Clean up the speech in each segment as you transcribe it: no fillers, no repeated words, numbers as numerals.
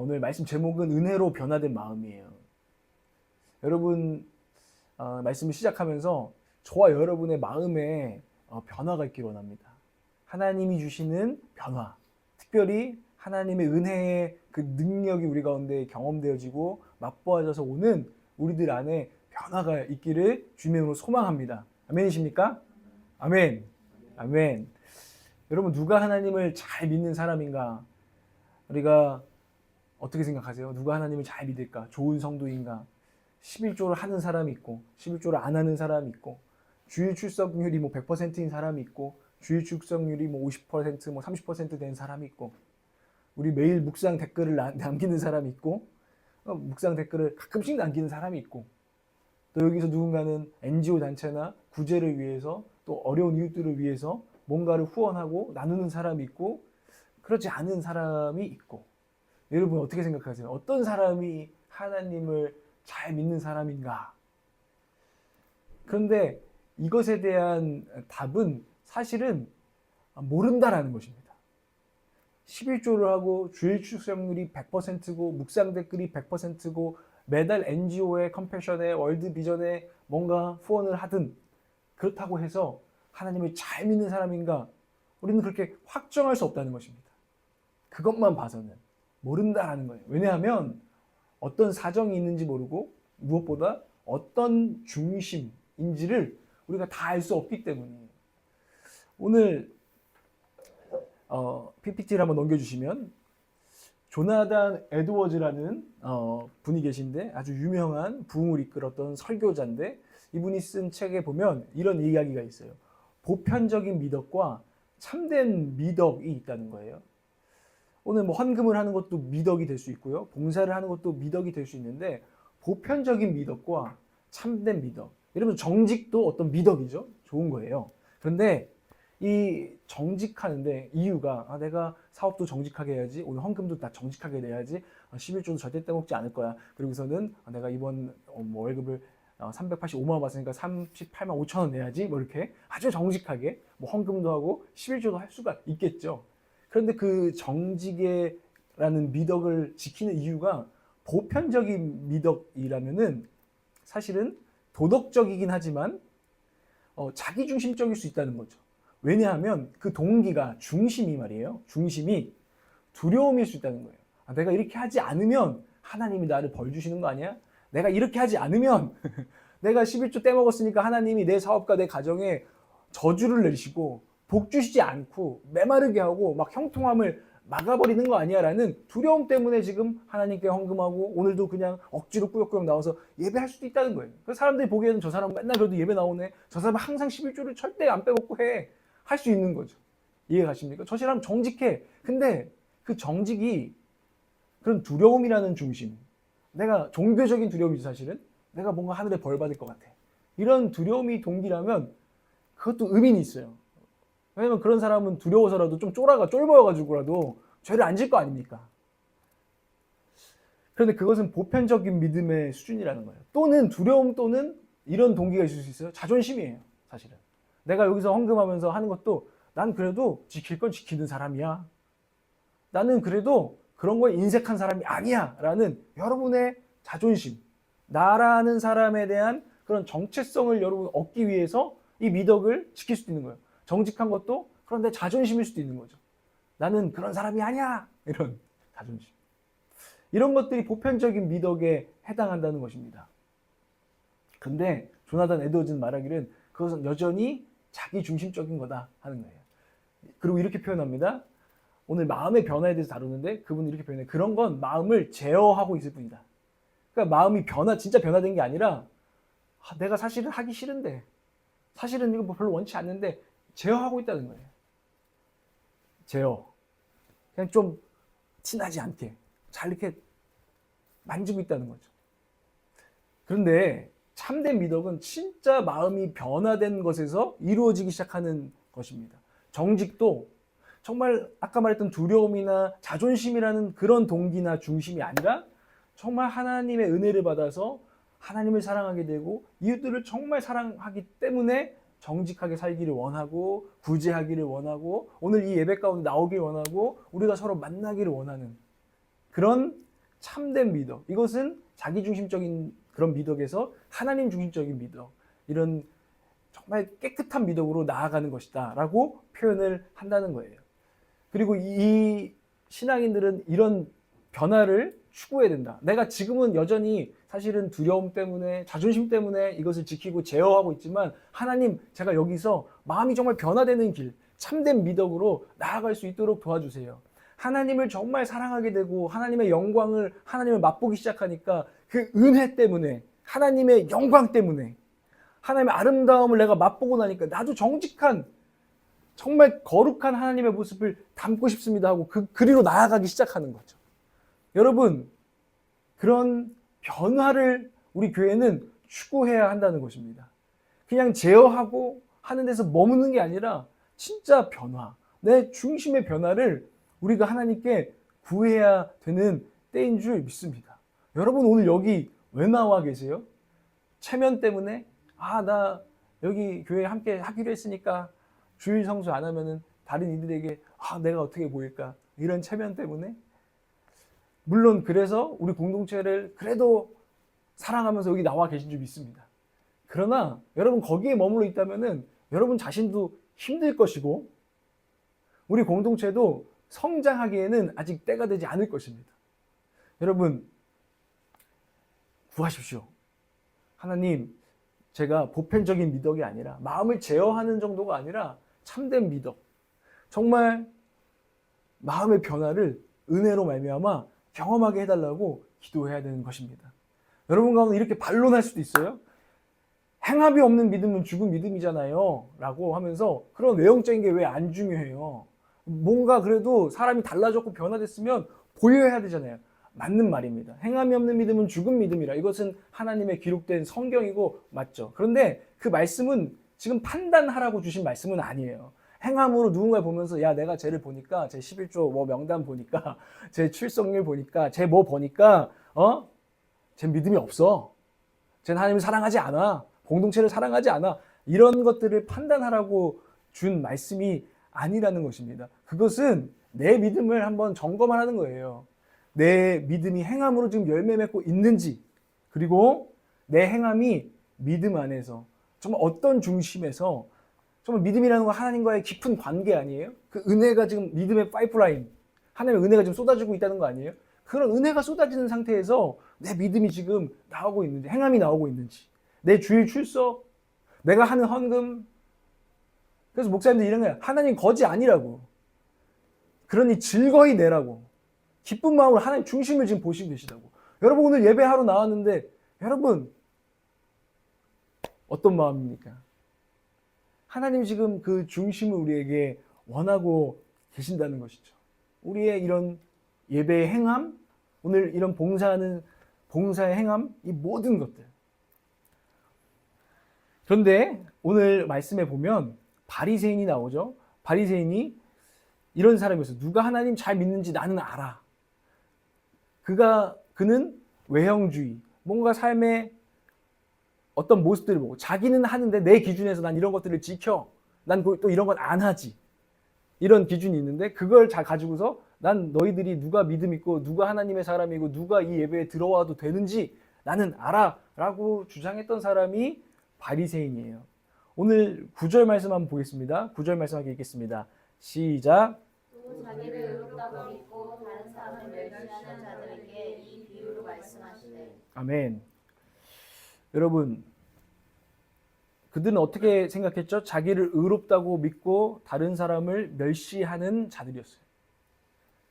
오늘 말씀 제목은 은혜로 변화된 마음이에요. 여러분 말씀을 시작하면서 저와 여러분의 마음에 변화가 있기를 원합니다. 하나님이 주시는 변화, 특별히 하나님의 은혜의 그 능력이 우리 가운데 경험되어지고 맛보아져서 오는 우리들 안에 변화가 있기를 주님으로 소망합니다. 아멘이십니까? 아멘. 아멘. 여러분 누가 하나님을 잘 믿는 사람인가? 우리가 어떻게 생각하세요? 누가 하나님을 잘 믿을까? 좋은 성도인가? 11조를 하는 사람이 있고 11조를 안 하는 사람이 있고 주일 출석률이 뭐 100%인 사람이 있고 주일 출석률이 뭐 50%, 뭐 30% 된 사람이 있고 우리 매일 묵상 댓글을 남기는 사람이 있고 묵상 댓글을 가끔씩 남기는 사람이 있고 또 여기서 누군가는 NGO 단체나 구제를 위해서 또 어려운 이웃들을 위해서 뭔가를 후원하고 나누는 사람이 있고 그렇지 않은 사람이 있고 여러분 어떻게 생각하세요? 어떤 사람이 하나님을 잘 믿는 사람인가? 그런데 이것에 대한 답은 사실은 모른다라는 것입니다. 11조를 하고 주일 출석률이 100%고 묵상 댓글이 100%고 매달 NGO에 컴패션에 월드 비전에 뭔가 후원을 하든 그렇다고 해서 하나님을 잘 믿는 사람인가? 우리는 그렇게 확정할 수 없다는 것입니다. 그것만 봐서는 모른다라는 거예요. 왜냐하면 어떤 사정이 있는지 모르고 무엇보다 어떤 중심인지를 우리가 다 알 수 없기 때문이에요. 오늘 PPT를 한번 넘겨주시면 조나단 에드워즈라는 분이 계신데 아주 유명한 부흥을 이끌었던 설교자인데 이분이 쓴 책에 보면 이런 이야기가 있어요. 보편적인 미덕과 참된 미덕이 있다는 거예요. 오늘 뭐 헌금을 하는 것도 미덕이 될 수 있고요. 봉사를 하는 것도 미덕이 될 수 있는데 보편적인 미덕과 참된 미덕. 이러면 정직도 어떤 미덕이죠. 좋은 거예요. 그런데 이 정직하는데 이유가 내가 사업도 정직하게 해야지. 오늘 헌금도 다 정직하게 내야지. 11조도 절대 떼먹지 않을 거야. 그리고서는 내가 이번 뭐 월급을 385만 원 받으니까 38만 5천 원 내야지. 뭐 이렇게 아주 정직하게 뭐 헌금도 하고 11조도 할 수가 있겠죠. 그런데 그 정직이라는 미덕을 지키는 이유가 보편적인 미덕이라면은 사실은 도덕적이긴 하지만 자기중심적일 수 있다는 거죠. 왜냐하면 그 동기가 중심이 말이에요. 중심이 두려움일 수 있다는 거예요. 내가 이렇게 하지 않으면 하나님이 나를 벌 주시는 거 아니야? 내가 이렇게 하지 않으면 내가 11조 떼먹었으니까 하나님이 내 사업과 내 가정에 저주를 내리시고 복 주시지 않고 메마르게 하고 막 형통함을 막아버리는 거 아니야 라는 두려움 때문에 지금 하나님께 헌금하고 오늘도 그냥 억지로 꾸역꾸역 나와서 예배할 수도 있다는 거예요. 그 사람들이 보기에는 저 사람 맨날 그래도 예배 나오네. 저 사람은 항상 11조를 절대 안 빼먹고 해. 할 수 있는 거죠. 이해 가십니까? 저 사람 정직해. 근데 그 정직이 그런 두려움이라는 중심. 내가 종교적인 두려움이지 사실은. 내가 뭔가 하늘에 벌 받을 것 같아. 이런 두려움이 동기라면 그것도 의미는 있어요. 왜냐면 그런 사람은 두려워서라도 좀 쫄보여가지고라도 죄를 안 질 거 아닙니까? 그런데 그것은 보편적인 믿음의 수준이라는 거예요. 또는 두려움 또는 이런 동기가 있을 수 있어요. 자존심이에요. 사실은. 내가 여기서 헌금하면서 하는 것도 난 그래도 지킬 건 지키는 사람이야. 나는 그래도 그런 거에 인색한 사람이 아니야. 라는 여러분의 자존심. 나라는 사람에 대한 그런 정체성을 여러분 얻기 위해서 이 미덕을 지킬 수도 있는 거예요. 정직한 것도 그런데 자존심일 수도 있는 거죠. 나는 그런 사람이 아니야. 이런 자존심. 이런 것들이 보편적인 미덕에 해당한다는 것입니다. 근데 조나단 에드워즈는 말하기를 그것은 여전히 자기 중심적인 거다 하는 거예요. 그리고 이렇게 표현합니다. 오늘 마음의 변화에 대해서 다루는데 그분은 이렇게 표현해요. 그런 건 마음을 제어하고 있을 뿐이다. 그러니까 마음이 진짜 변화된 게 아니라 내가 사실은 하기 싫은데 사실은 이거 별로 원치 않는데 제어하고 있다는 거예요. 제어. 그냥 좀 친하지 않게 잘 이렇게 만지고 있다는 거죠. 그런데 참된 미덕은 진짜 마음이 변화된 것에서 이루어지기 시작하는 것입니다. 정직도 정말 아까 말했던 두려움이나 자존심이라는 그런 동기나 중심이 아니라 정말 하나님의 은혜를 받아서 하나님을 사랑하게 되고 이웃들을 정말 사랑하기 때문에 정직하게 살기를 원하고 구제하기를 원하고 오늘 이 예배 가운데 나오길 원하고 우리가 서로 만나기를 원하는 그런 참된 미덕. 이것은 자기중심적인 그런 미덕에서 하나님 중심적인 미덕. 이런 정말 깨끗한 미덕으로 나아가는 것이다 라고 표현을 한다는 거예요. 그리고 이 신앙인들은 이런 변화를 추구해야 된다. 내가 지금은 여전히 사실은 두려움 때문에 자존심 때문에 이것을 지키고 제어하고 있지만 하나님, 제가 여기서 마음이 정말 변화되는 길, 참된 미덕으로 나아갈 수 있도록 도와주세요. 하나님을 정말 사랑하게 되고 하나님의 영광을, 하나님을 맛보기 시작하니까 그 은혜 때문에, 하나님의 영광 때문에, 하나님의 아름다움을 내가 맛보고 나니까 나도 정직한, 정말 거룩한 하나님의 모습을 담고 싶습니다 하고 그리로 나아가기 시작하는 거죠. 여러분, 그런 변화를 우리 교회는 추구해야 한다는 것입니다. 그냥 제어하고 하는 데서 머무는 게 아니라 진짜 변화, 내 중심의 변화를 우리가 하나님께 구해야 되는 때인 줄 믿습니다. 여러분, 오늘 여기 왜 나와 계세요? 체면 때문에? 나 여기 교회에 함께 하기로 했으니까 주일 성수 안 하면은 다른 이들에게 내가 어떻게 보일까? 이런 체면 때문에? 물론 그래서 우리 공동체를 그래도 사랑하면서 여기 나와 계신 줄 믿습니다. 그러나 여러분 거기에 머물러 있다면은 여러분 자신도 힘들 것이고 우리 공동체도 성장하기에는 아직 때가 되지 않을 것입니다. 여러분, 구하십시오. 하나님, 제가 보편적인 미덕이 아니라 마음을 제어하는 정도가 아니라 참된 미덕, 정말 마음의 변화를 은혜로 말미암아 경험하게 해달라고 기도해야 되는 것입니다. 여러분 가운데 이렇게 반론할 수도 있어요. 행함이 없는 믿음은 죽은 믿음이잖아요 라고 하면서 그런 외형적인 게 왜 안 중요해요? 뭔가 그래도 사람이 달라졌고 변화됐으면 보여야 되잖아요. 맞는 말입니다. 행함이 없는 믿음은 죽은 믿음이라. 이것은 하나님의 기록된 성경이고 맞죠. 그런데 그 말씀은 지금 판단하라고 주신 말씀은 아니에요. 행함으로 누군가를 보면서 야, 내가 쟤를 보니까 제 11조 뭐 명단 보니까 제 출석률 보니까 쟤 뭐 보니까 쟤 믿음이 없어. 쟤는 하나님을 사랑하지 않아. 공동체를 사랑하지 않아. 이런 것들을 판단하라고 준 말씀이 아니라는 것입니다. 그것은 내 믿음을 한번 점검하라는 거예요. 내 믿음이 행함으로 지금 열매 맺고 있는지, 그리고 내 행함이 믿음 안에서 정말 어떤 중심에서 정말 믿음이라는 건 하나님과의 깊은 관계 아니에요? 그 은혜가 지금 믿음의 파이프라인, 하나님의 은혜가 지금 쏟아지고 있다는 거 아니에요? 그런 은혜가 쏟아지는 상태에서 내 믿음이 지금 나오고 있는지, 행함이 나오고 있는지, 내 주일 출석, 내가 하는 헌금. 그래서 목사님들 이런 거야. 하나님 거지 아니라고. 그러니 즐거이 내라고. 기쁜 마음으로 하나님 중심을 지금 보시고 계시다고. 여러분 오늘 예배하러 나왔는데 여러분 어떤 마음입니까? 하나님 지금 그 중심을 우리에게 원하고 계신다는 것이죠. 우리의 이런 예배의 행함, 오늘 이런 봉사의 행함, 이 모든 것들. 그런데 오늘 말씀에 보면 바리새인이 나오죠. 바리새인이 이런 사람이었어요. 누가 하나님 잘 믿는지 나는 알아. 그는 외형주의, 뭔가 삶의 어떤 모습들을 보고 자기는 하는데 내 기준에서 난 이런 것들을 지켜. 난 또 이런 건 안 하지. 이런 기준이 있는데 그걸 잘 가지고서 난 너희들이 누가 믿음 있고 누가 하나님의 사람이고 누가 이 예배에 들어와도 되는지 나는 알아 라고 주장했던 사람이 바리새인이에요. 오늘 9절 말씀 한번 보겠습니다. 9절 말씀 함께 읽겠습니다. 시작. 또 자기를 의롭다고 믿고 다른 사람을 멸시하는 자들에게 이 비유로 말씀하시되. 아멘. 여러분, 그들은 어떻게 생각했죠? 자기를 의롭다고 믿고 다른 사람을 멸시하는 자들이었어요.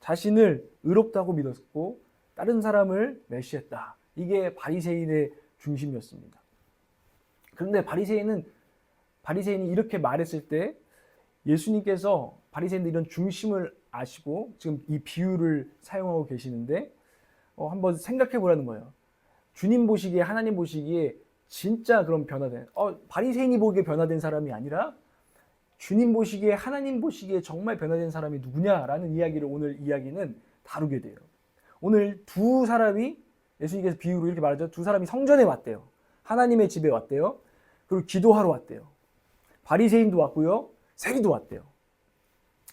자신을 의롭다고 믿었고 다른 사람을 멸시했다. 이게 바리새인의 중심이었습니다. 그런데 바리새인이 이렇게 말했을 때 예수님께서 바리새인들 이런 중심을 아시고 지금 이 비유를 사용하고 계시는데 한번 생각해 보라는 거예요. 주님 보시기에, 하나님 보시기에 진짜 그런 변화된, 바리새인이 보기에 변화된 사람이 아니라 주님 보시기에, 하나님 보시기에 정말 변화된 사람이 누구냐라는 이야기를 오늘 이야기는 다루게 돼요. 오늘 두 사람이, 예수님께서 비유로 이렇게 말하죠. 두 사람이 성전에 왔대요. 하나님의 집에 왔대요. 그리고 기도하러 왔대요. 바리새인도 왔고요. 세리도 왔대요.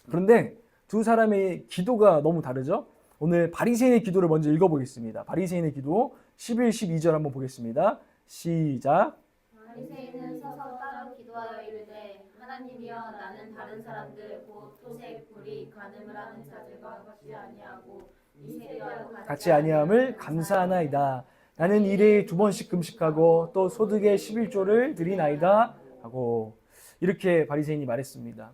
그런데 두 사람의 기도가 너무 다르죠. 오늘 바리새인의 기도를 먼저 읽어보겠습니다. 바리새인의 기도 11, 12절 한번 보겠습니다. 시작. 바리새인은 서서 따로 기도하여 이르되 하나님이여 나는 다른 사람들 곧 토색, 불의, 간음을 하는 자들과 같이 아니함을 감사하나이다. 나는 일에 2번씩 금식하고 또 소득의 11조를 드리나이다 하고 이렇게 바리새인이 말했습니다.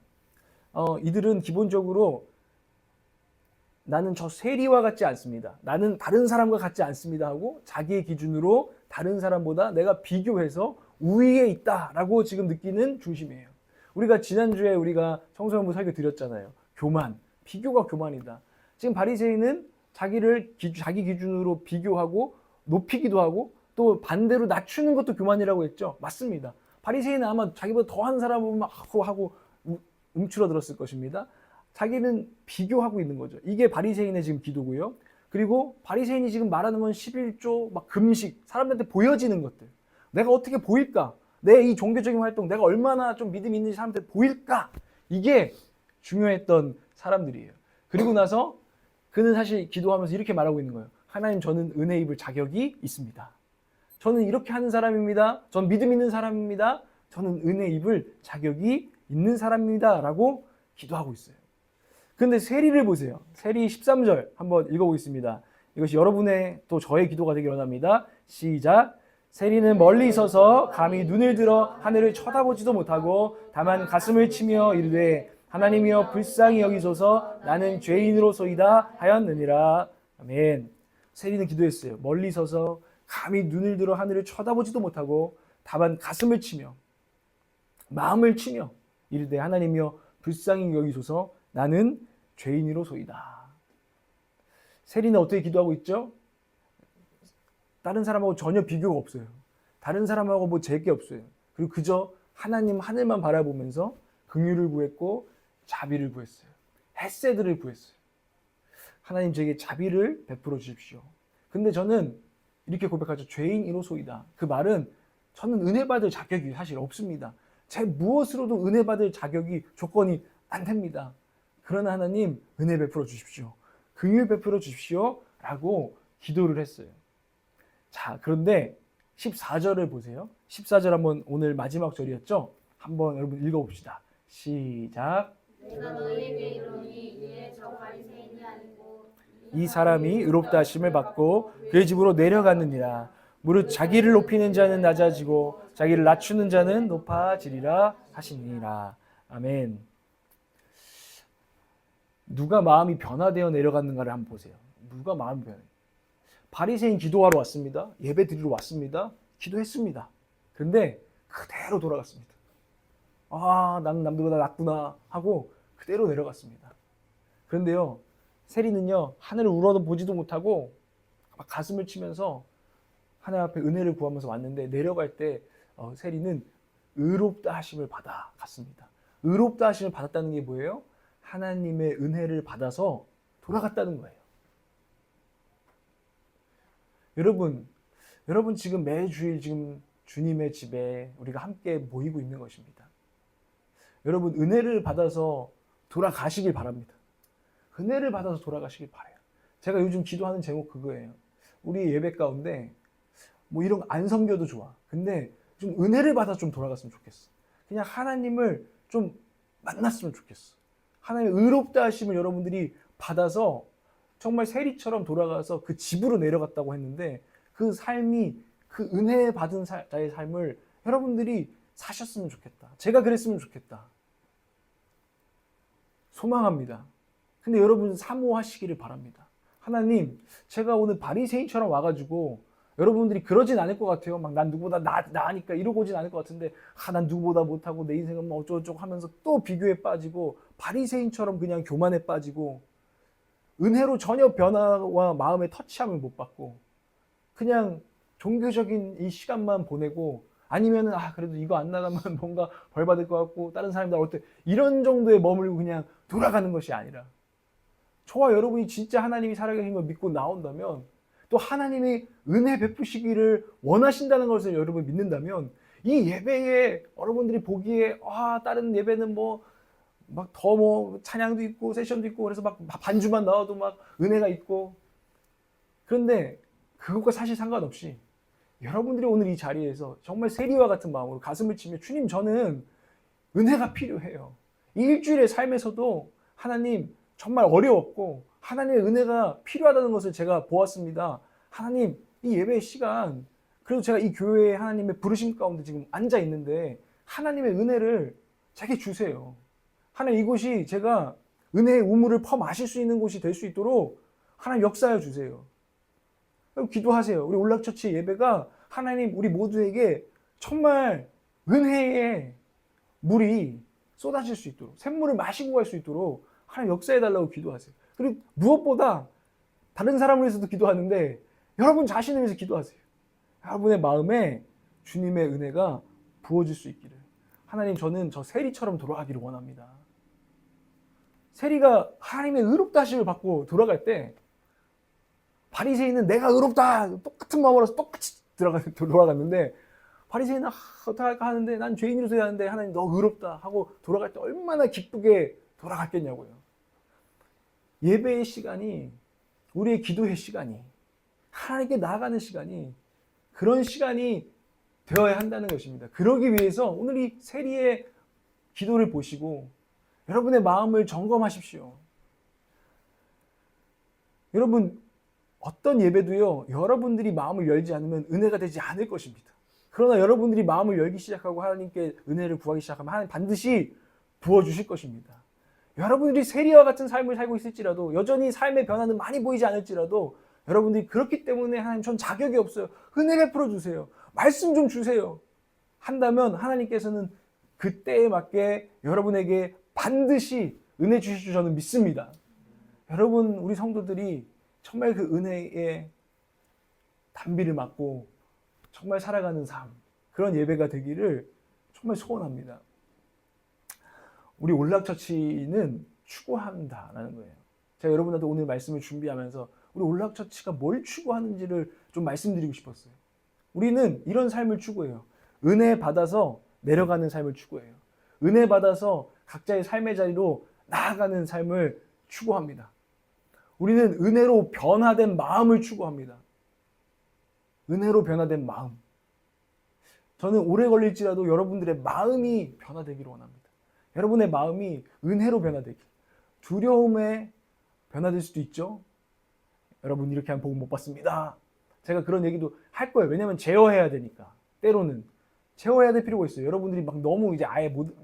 이들은 기본적으로 나는 저 세리와 같지 않습니다. 나는 다른 사람과 같지 않습니다 하고 자기의 기준으로 다른 사람보다 내가 비교해서 우위에 있다라고 지금 느끼는 중심이에요. 우리가 지난주에 우리가 청소년부 설교 드렸잖아요. 교만, 비교가 교만이다. 지금 바리새인은 자기 기준으로 비교하고 높이기도 하고 또 반대로 낮추는 것도 교만이라고 했죠. 맞습니다. 바리새인은 아마 자기보다 더한 사람을 막 하고 움츠러들었을 것입니다. 자기는 비교하고 있는 거죠. 이게 바리새인의 지금 기도고요. 그리고 바리새인이 지금 말하는 건 11조, 막 금식, 사람들한테 보여지는 것들. 내가 어떻게 보일까? 내 이 종교적인 활동, 내가 얼마나 좀 믿음이 있는지 사람들한테 보일까? 이게 중요했던 사람들이에요. 그리고 나서 그는 사실 기도하면서 이렇게 말하고 있는 거예요. 하나님, 저는 은혜 입을 자격이 있습니다. 저는 이렇게 하는 사람입니다. 전 믿음 있는 사람입니다. 저는 은혜 입을 자격이 있는 사람입니다. 라고 기도하고 있어요. 근데 세리를 보세요. 세리 13절 한번 읽어보겠습니다. 이것이 여러분의 또 저의 기도가 되길 원합니다. 시작. 세리는 멀리 서서 감히 눈을 들어 하늘을 쳐다보지도 못하고 다만 가슴을 치며 이르되 하나님이여 불쌍히 여기소서 나는 죄인으로소이다 하였느니라. 아멘. 세리는 기도했어요. 멀리 서서 감히 눈을 들어 하늘을 쳐다보지도 못하고 다만 가슴을 치며 마음을 치며 이르되 하나님이여 불쌍히 여기소서 나는 죄인으로소이다. 세리는 어떻게 기도하고 있죠? 다른 사람하고 전혀 비교가 없어요. 다른 사람하고 뭐 잴 게 없어요. 그리고 그저 하나님 하늘만 바라보면서 긍휼을 구했고 자비를 구했어요. 헤세드를 구했어요. 하나님 제게 자비를 베풀어 주십시오. 근데 저는 이렇게 고백하죠. 죄인이로소이다. 그 말은 저는 은혜 받을 자격이 사실 없습니다. 제 무엇으로도 은혜 받을 자격이 조건이 안 됩니다. 그러나 하나님 은혜 베풀어 주십시오. 긍휼 베풀어 주십시오. 라고 기도를 했어요. 자, 그런데 14절을 보세요. 14절 한번 오늘 마지막 절이었죠? 한번 여러분 읽어봅시다. 시작. 내가 너희에게 이르노니 이에 저 바리새인이 아니고 이 사람이 의롭다 하심을 받고 그의 집으로 내려갔느니라. 무릇 자기를 높이는 자는 낮아지고 자기를 낮추는 자는 높아지리라 하시니라. 아멘. 누가 마음이 변화되어 내려갔는가를 한번 보세요. 누가 마음이 변해? 바리새인 기도하러 왔습니다. 예배 드리러 왔습니다. 기도했습니다. 그런데 그대로 돌아갔습니다. 아, 나는 남들보다 낫구나 하고 그대로 내려갔습니다. 그런데요, 세리는요, 하늘을 우러도 보지도 못하고 막 가슴을 치면서 하나님 앞에 은혜를 구하면서 왔는데 내려갈 때 세리는 의롭다 하심을 받아 갔습니다. 의롭다 하심을 받았다는 게 뭐예요? 하나님의 은혜를 받아서 돌아갔다는 거예요. 여러분 지금 매주일 지금 주님의 집에 우리가 함께 모이고 있는 것입니다. 여러분 은혜를 받아서 돌아가시길 바랍니다. 은혜를 받아서 돌아가시길 바라요. 제가 요즘 기도하는 제목 그거예요. 우리 예배 가운데 뭐 이런 거 안 섬겨도 좋아. 근데 좀 은혜를 받아서 좀 돌아갔으면 좋겠어. 그냥 하나님을 좀 만났으면 좋겠어. 하나님의 의롭다 하심을 여러분들이 받아서 정말 세리처럼 돌아가서 그 집으로 내려갔다고 했는데 그 삶이 그 은혜 받은 자의 삶을 여러분들이 사셨으면 좋겠다. 제가 그랬으면 좋겠다. 소망합니다. 근데 여러분 사모하시기를 바랍니다. 하나님, 제가 오늘 바리새인처럼 와가지고 여러분들이 그러진 않을 것 같아요. 막 난 누구보다 나으니까 이러고 오진 않을 것 같은데 난 누구보다 못하고 내 인생은 뭐 어쩌고저쩌고 하면서 또 비교에 빠지고 바리새인처럼 그냥 교만에 빠지고 은혜로 전혀 변화와 마음의 터치함을 못 받고 그냥 종교적인 이 시간만 보내고 아니면은 그래도 이거 안 나가면 뭔가 벌 받을 것 같고 다른 사람들 어때 이런 정도에 머물고 그냥 돌아가는 것이 아니라 저와 여러분이 진짜 하나님이 살아계신 걸 믿고 나온다면 또 하나님이 은혜 베푸시기를 원하신다는 것을 여러분 믿는다면 이 예배에 여러분들이 보기에 다른 예배는 뭐 막 더 뭐 찬양도 있고 세션도 있고 그래서 막 반주만 나와도 막 은혜가 있고. 그런데 그것과 사실 상관없이 여러분들이 오늘 이 자리에서 정말 세리와 같은 마음으로 가슴을 치며 주님 저는 은혜가 필요해요. 이 일주일의 삶에서도 하나님 정말 어려웠고 하나님의 은혜가 필요하다는 것을 제가 보았습니다. 하나님 이 예배 시간 그래도 제가 이 교회에 하나님의 부르심 가운데 지금 앉아 있는데 하나님의 은혜를 제게 주세요. 하나님 이곳이 제가 은혜의 우물을 퍼 마실 수 있는 곳이 될 수 있도록 하나님 역사하여 주세요. 기도하세요. 우리 올락처치 예배가 하나님 우리 모두에게 정말 은혜의 물이 쏟아질 수 있도록 샘물을 마시고 갈 수 있도록 하나님 역사해달라고 기도하세요. 그리고 무엇보다 다른 사람을 위해서도 기도하는데 여러분 자신을 위해서 기도하세요. 여러분의 마음에 주님의 은혜가 부어질 수 있기를. 하나님 저는 저 세리처럼 돌아가기를 원합니다. 세리가 하나님의 의롭다 하심을 받고 돌아갈 때 바리새인은 내가 의롭다 똑같은 마음으로 똑같이 돌아갔는데 바리새인은 어떡할까 하는데 난 죄인으로서 해야 하는데 하나님 너 의롭다 하고 돌아갈 때 얼마나 기쁘게 돌아갔겠냐고요. 예배의 시간이 우리의 기도의 시간이 하나님께 나아가는 시간이 그런 시간이 되어야 한다는 것입니다. 그러기 위해서 오늘 이 세리의 기도를 보시고 여러분의 마음을 점검하십시오. 여러분 어떤 예배도요 여러분들이 마음을 열지 않으면 은혜가 되지 않을 것입니다. 그러나 여러분들이 마음을 열기 시작하고 하나님께 은혜를 구하기 시작하면 하나님 반드시 부어주실 것입니다. 여러분들이 세리와 같은 삶을 살고 있을지라도 여전히 삶의 변화는 많이 보이지 않을지라도 여러분들이 그렇기 때문에 하나님 전 자격이 없어요. 은혜 베풀어 주세요. 말씀 좀 주세요. 한다면 하나님께서는 그때에 맞게 여러분에게 반드시 은혜 주실 줄 저는 믿습니다. 여러분 우리 성도들이 정말 그 은혜의 단비를 맞고 정말 살아가는 삶 그런 예배가 되기를 정말 소원합니다. 우리 올락처치는 추구한다라는 거예요. 제가 여러분한테 오늘 말씀을 준비하면서 우리 올락처치가 뭘 추구하는지를 좀 말씀드리고 싶었어요. 우리는 이런 삶을 추구해요. 은혜 받아서 내려가는 삶을 추구해요. 은혜 받아서 각자의 삶의 자리로 나아가는 삶을 추구합니다. 우리는 은혜로 변화된 마음을 추구합니다. 은혜로 변화된 마음. 저는 오래 걸릴지라도 여러분들의 마음이 변화되기를 원합니다. 여러분의 마음이 은혜로 변화되기. 두려움에 변화될 수도 있죠. 여러분 이렇게 하면 복음 못 받습니다. 제가 그런 얘기도 할 거예요. 왜냐하면 제어해야 되니까. 때로는 제어해야 될 필요가 있어요. 여러분들이 막 너무 이제 아예 못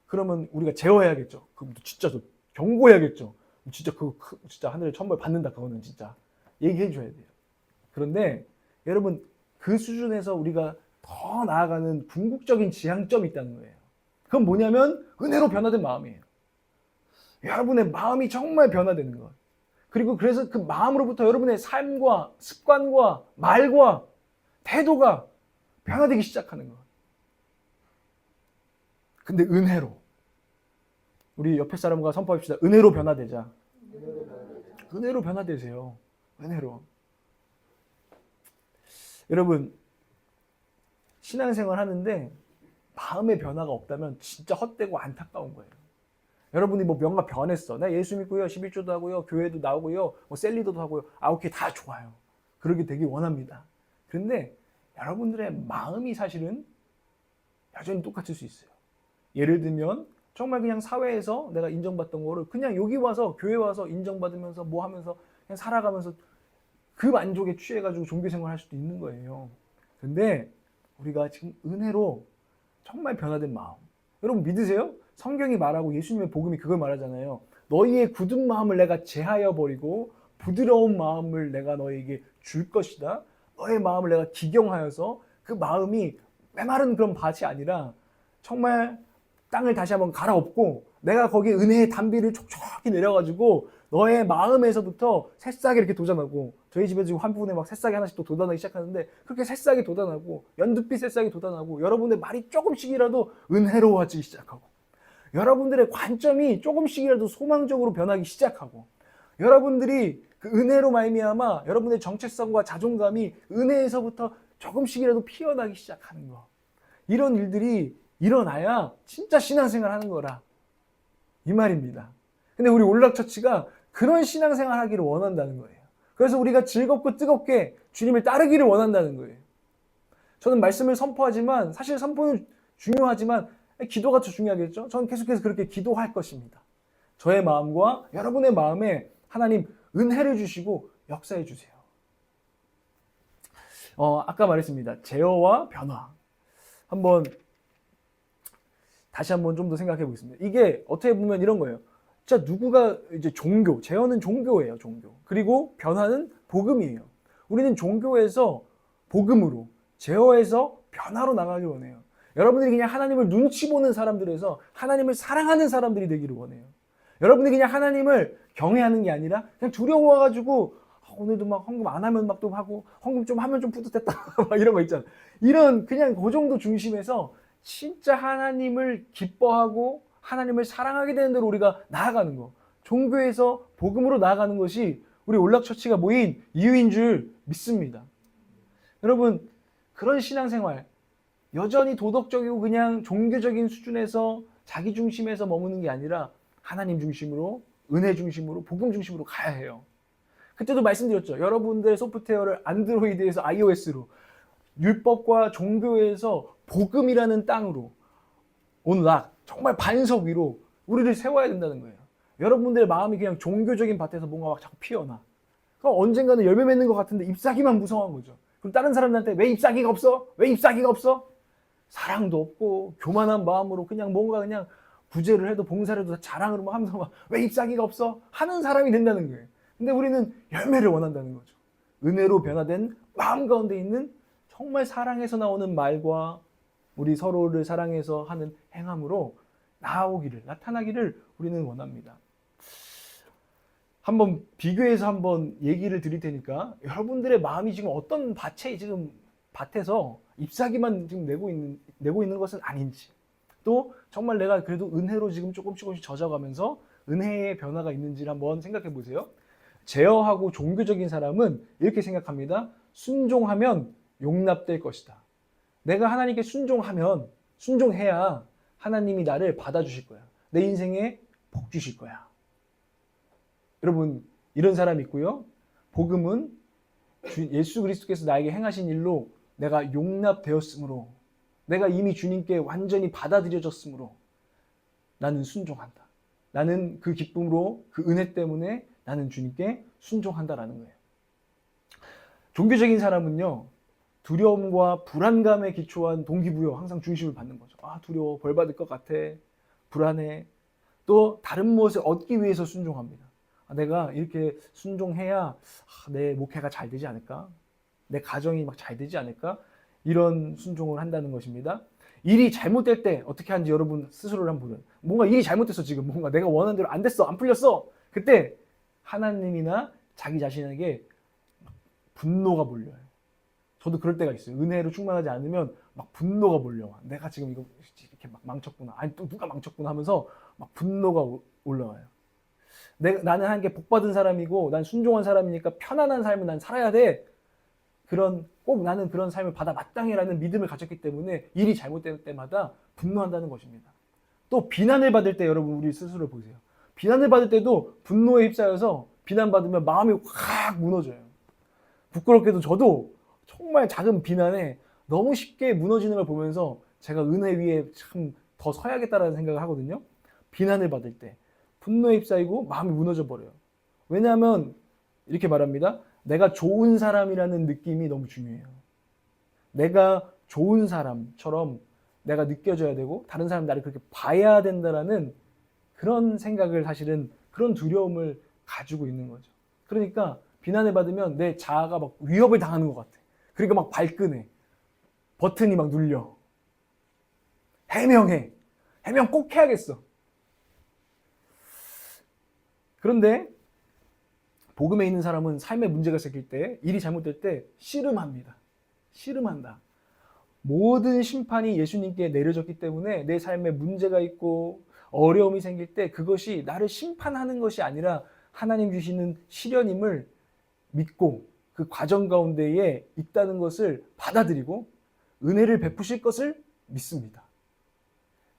그러면 우리가 제어해야겠죠. 그럼 진짜 경고해야겠죠. 진짜 하늘에 천벌 받는다. 그거는 진짜 얘기해 줘야 돼요. 그런데 여러분 그 수준에서 우리가 더 나아가는 궁극적인 지향점이 있다는 거예요. 그건 뭐냐면 은혜로 변화된 마음이에요. 여러분의 마음이 정말 변화되는 것. 그리고 그래서 그 마음으로부터 여러분의 삶과 습관과 말과 태도가 변화되기 시작하는 것. 근데 은혜로. 우리 옆에 사람과 선포합시다. 은혜로 변화되자. 은혜로 변화되세요. 은혜로. 여러분 신앙생활 하는데 마음의 변화가 없다면 진짜 헛되고 안타까운 거예요. 여러분이 뭐 뭔가 변했어. 나 예수 믿고요. 11조도 하고요. 교회도 나오고요. 뭐 셀리더도 하고요. 오케이 다 좋아요. 그러게 되길 원합니다. 그런데 여러분들의 마음이 사실은 여전히 똑같을 수 있어요. 예를 들면 정말 그냥 사회에서 내가 인정받던 거를 그냥 여기 와서 교회 와서 인정받으면서 뭐 하면서 그냥 살아가면서 그 만족에 취해가지고 종교생활 할 수도 있는 거예요. 근데 우리가 지금 은혜로 정말 변화된 마음. 여러분 믿으세요? 성경이 말하고 예수님의 복음이 그걸 말하잖아요. 너희의 굳은 마음을 내가 제하여 버리고 부드러운 마음을 내가 너에게 줄 것이다. 너의 마음을 내가 기경하여서 그 마음이 메마른 그런 밭이 아니라 정말 땅을 다시 한번 갈아엎고 내가 거기에 은혜의 단비를 촉촉히 내려가지고 너의 마음에서부터 새싹이 이렇게 돋아나고 저희 집에 지금 한 부분에 막 새싹이 하나씩 또 돋아나기 시작하는데 그렇게 새싹이 돋아나고 연두빛 새싹이 돋아나고 여러분의 말이 조금씩이라도 은혜로워지기 시작하고 여러분들의 관점이 조금씩이라도 소망적으로 변하기 시작하고 여러분들이 그 은혜로 말미암아 여러분의 정체성과 자존감이 은혜에서부터 조금씩이라도 피어나기 시작하는 거. 이런 일들이 일어나야 진짜 신앙생활 하는 거라. 이 말입니다. 근데 우리 올락처치가 그런 신앙생활 하기를 원한다는 거예요. 그래서 우리가 즐겁고 뜨겁게 주님을 따르기를 원한다는 거예요. 저는 말씀을 선포하지만 사실 선포는 중요하지만 기도가 더 중요하겠죠. 저는 계속해서 그렇게 기도할 것입니다. 저의 마음과 여러분의 마음에 하나님 은혜를 주시고 역사해 주세요. 아까 말했습니다. 제어와 변화. 다시 한번 좀 더 생각해 보겠습니다. 이게 어떻게 보면 이런 거예요. 진짜 누구가 이제 제어는 종교예요, 종교. 그리고 변화는 복음이에요. 우리는 종교에서 복음으로, 제어에서 변화로 나가길 원해요. 여러분들이 그냥 하나님을 눈치 보는 사람들에서 하나님을 사랑하는 사람들이 되기를 원해요. 여러분들이 그냥 하나님을 경외하는 게 아니라 그냥 두려워가지고 오늘도 막 헌금 안 하면 막 또 하고 헌금 좀 하면 좀 뿌듯했다 막 이런 거 있잖아. 이런 그냥 그 정도 중심에서 진짜 하나님을 기뻐하고 하나님을 사랑하게 되는 대로 우리가 나아가는 거. 종교에서 복음으로 나아가는 것이 우리 올락처치가 모인 이유인 줄 믿습니다. 여러분, 그런 신앙생활 여전히 도덕적이고 그냥 종교적인 수준에서 자기 중심에서 머무는 게 아니라 하나님 중심으로, 은혜 중심으로, 복음 중심으로 가야 해요. 그때도 말씀드렸죠. 여러분들의 소프트웨어를 안드로이드에서 iOS로, 율법과 종교에서 복음이라는 땅으로 온락, 정말 반석 위로 우리를 세워야 된다는 거예요. 여러분들의 마음이 그냥 종교적인 밭에서 뭔가 막 자꾸 피어나. 그럼 언젠가는 열매 맺는 것 같은데 잎사귀만 무성한 거죠. 그럼 다른 사람들한테 왜 잎사귀가 없어? 왜 잎사귀가 없어? 사랑도 없고 교만한 마음으로 그냥 뭔가 그냥 구제를 해도 봉사를 해도 자랑으로 하면서 막 왜 잎사귀가 없어? 하는 사람이 된다는 거예요. 근데 우리는 열매를 원한다는 거죠. 은혜로 변화된 마음 가운데 있는 정말 사랑에서 나오는 말과 우리 서로를 사랑해서 하는 행함으로 나타나기를 우리는 원합니다. 한번 비교해서 한번 얘기를 드릴 테니까 여러분들의 마음이 지금 어떤 밭에서 잎사귀만 지금 내고 있는 것은 아닌지, 또 정말 내가 그래도 은혜로 지금 조금씩 젖어가면서 은혜의 변화가 있는지를 한번 생각해 보세요. 제어하고 종교적인 사람은 이렇게 생각합니다. 순종하면 용납될 것이다. 내가 하나님께 순종해야 하나님이 나를 받아주실 거야. 내 인생에 복 주실 거야. 여러분, 이런 사람 있고요. 복음은 예수 그리스도께서 나에게 행하신 일로 내가 용납되었으므로, 내가 이미 주님께 완전히 받아들여졌으므로 나는 순종한다. 나는 그 기쁨으로, 그 은혜 때문에 나는 주님께 순종한다라는 거예요. 종교적인 사람은요, 두려움과 불안감에 기초한 동기부여 항상 중심을 받는 거죠. 두려워, 벌 받을 것 같아, 불안해. 또 다른 무엇을 얻기 위해서 순종합니다. 내가 이렇게 순종해야 내 목회가 잘 되지 않을까? 내 가정이 막 잘 되지 않을까? 이런 순종을 한다는 것입니다. 일이 잘못될 때 어떻게 하는지 여러분 스스로를 한번 보세요. 뭔가 일이 잘못됐어, 지금. 뭔가 내가 원하는 대로 안 됐어, 안 풀렸어. 그때 하나님이나 자기 자신에게 분노가 몰려요. 저도 그럴 때가 있어요. 은혜로 충만하지 않으면 막 분노가 몰려와. 내가 지금 이거 이렇게 막 망쳤구나. 아니, 또 누가 망쳤구나 하면서 막 분노가 올라와요. 나는 하나님께 복받은 사람이고 난 순종한 사람이니까 편안한 삶을 난 살아야 돼. 꼭 나는 그런 삶을 받아 마땅해라는 믿음을 가졌기 때문에 일이 잘못될 때마다 분노한다는 것입니다. 또 비난을 받을 때 여러분 우리 스스로 보세요. 비난을 받을 때도 분노에 휩싸여서 비난받으면 마음이 확 무너져요. 부끄럽게도 저도 정말 작은 비난에 너무 쉽게 무너지는 걸 보면서 제가 은혜 위에 참 더 서야겠다라는 생각을 하거든요. 비난을 받을 때 분노에 휩싸이고 마음이 무너져 버려요. 왜냐하면 이렇게 말합니다. 내가 좋은 사람이라는 느낌이 너무 중요해요. 내가 좋은 사람처럼 내가 느껴져야 되고 다른 사람 나를 그렇게 봐야 된다라는 그런 생각을, 사실은 그런 두려움을 가지고 있는 거죠. 그러니까 비난을 받으면 내 자아가 막 위협을 당하는 것 같아. 그러니까 막 발끈해. 버튼이 막 눌려. 해명 꼭 해야겠어. 그런데 복음에 있는 사람은 삶에 문제가 생길 때, 일이 잘못될 때 씨름합니다. 씨름한다. 모든 심판이 예수님께 내려졌기 때문에 내 삶에 문제가 있고 어려움이 생길 때 그것이 나를 심판하는 것이 아니라 하나님 주시는 시련임을 믿고 그 과정 가운데에 있다는 것을 받아들이고 은혜를 베푸실 것을 믿습니다.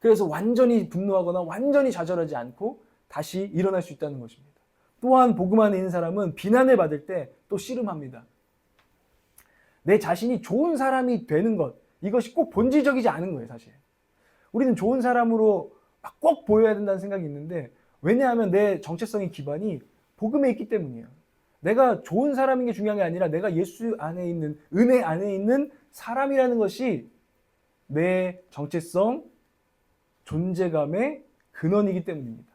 그래서 완전히 분노하거나 완전히 좌절하지 않고 다시 일어날 수 있다는 것입니다. 또한 복음 안에 있는 사람은 비난을 받을 때 또 씨름합니다. 내 자신이 좋은 사람이 되는 것, 이것이 꼭 본질적이지 않은 거예요, 사실. 우리는 좋은 사람으로 막 꼭 보여야 된다는 생각이 있는데, 왜냐하면 내 정체성의 기반이 복음에 있기 때문이에요. 내가 좋은 사람인 게 중요한 게 아니라 내가 예수 안에 있는, 은혜 안에 있는 사람이라는 것이 내 정체성, 존재감의 근원이기 때문입니다.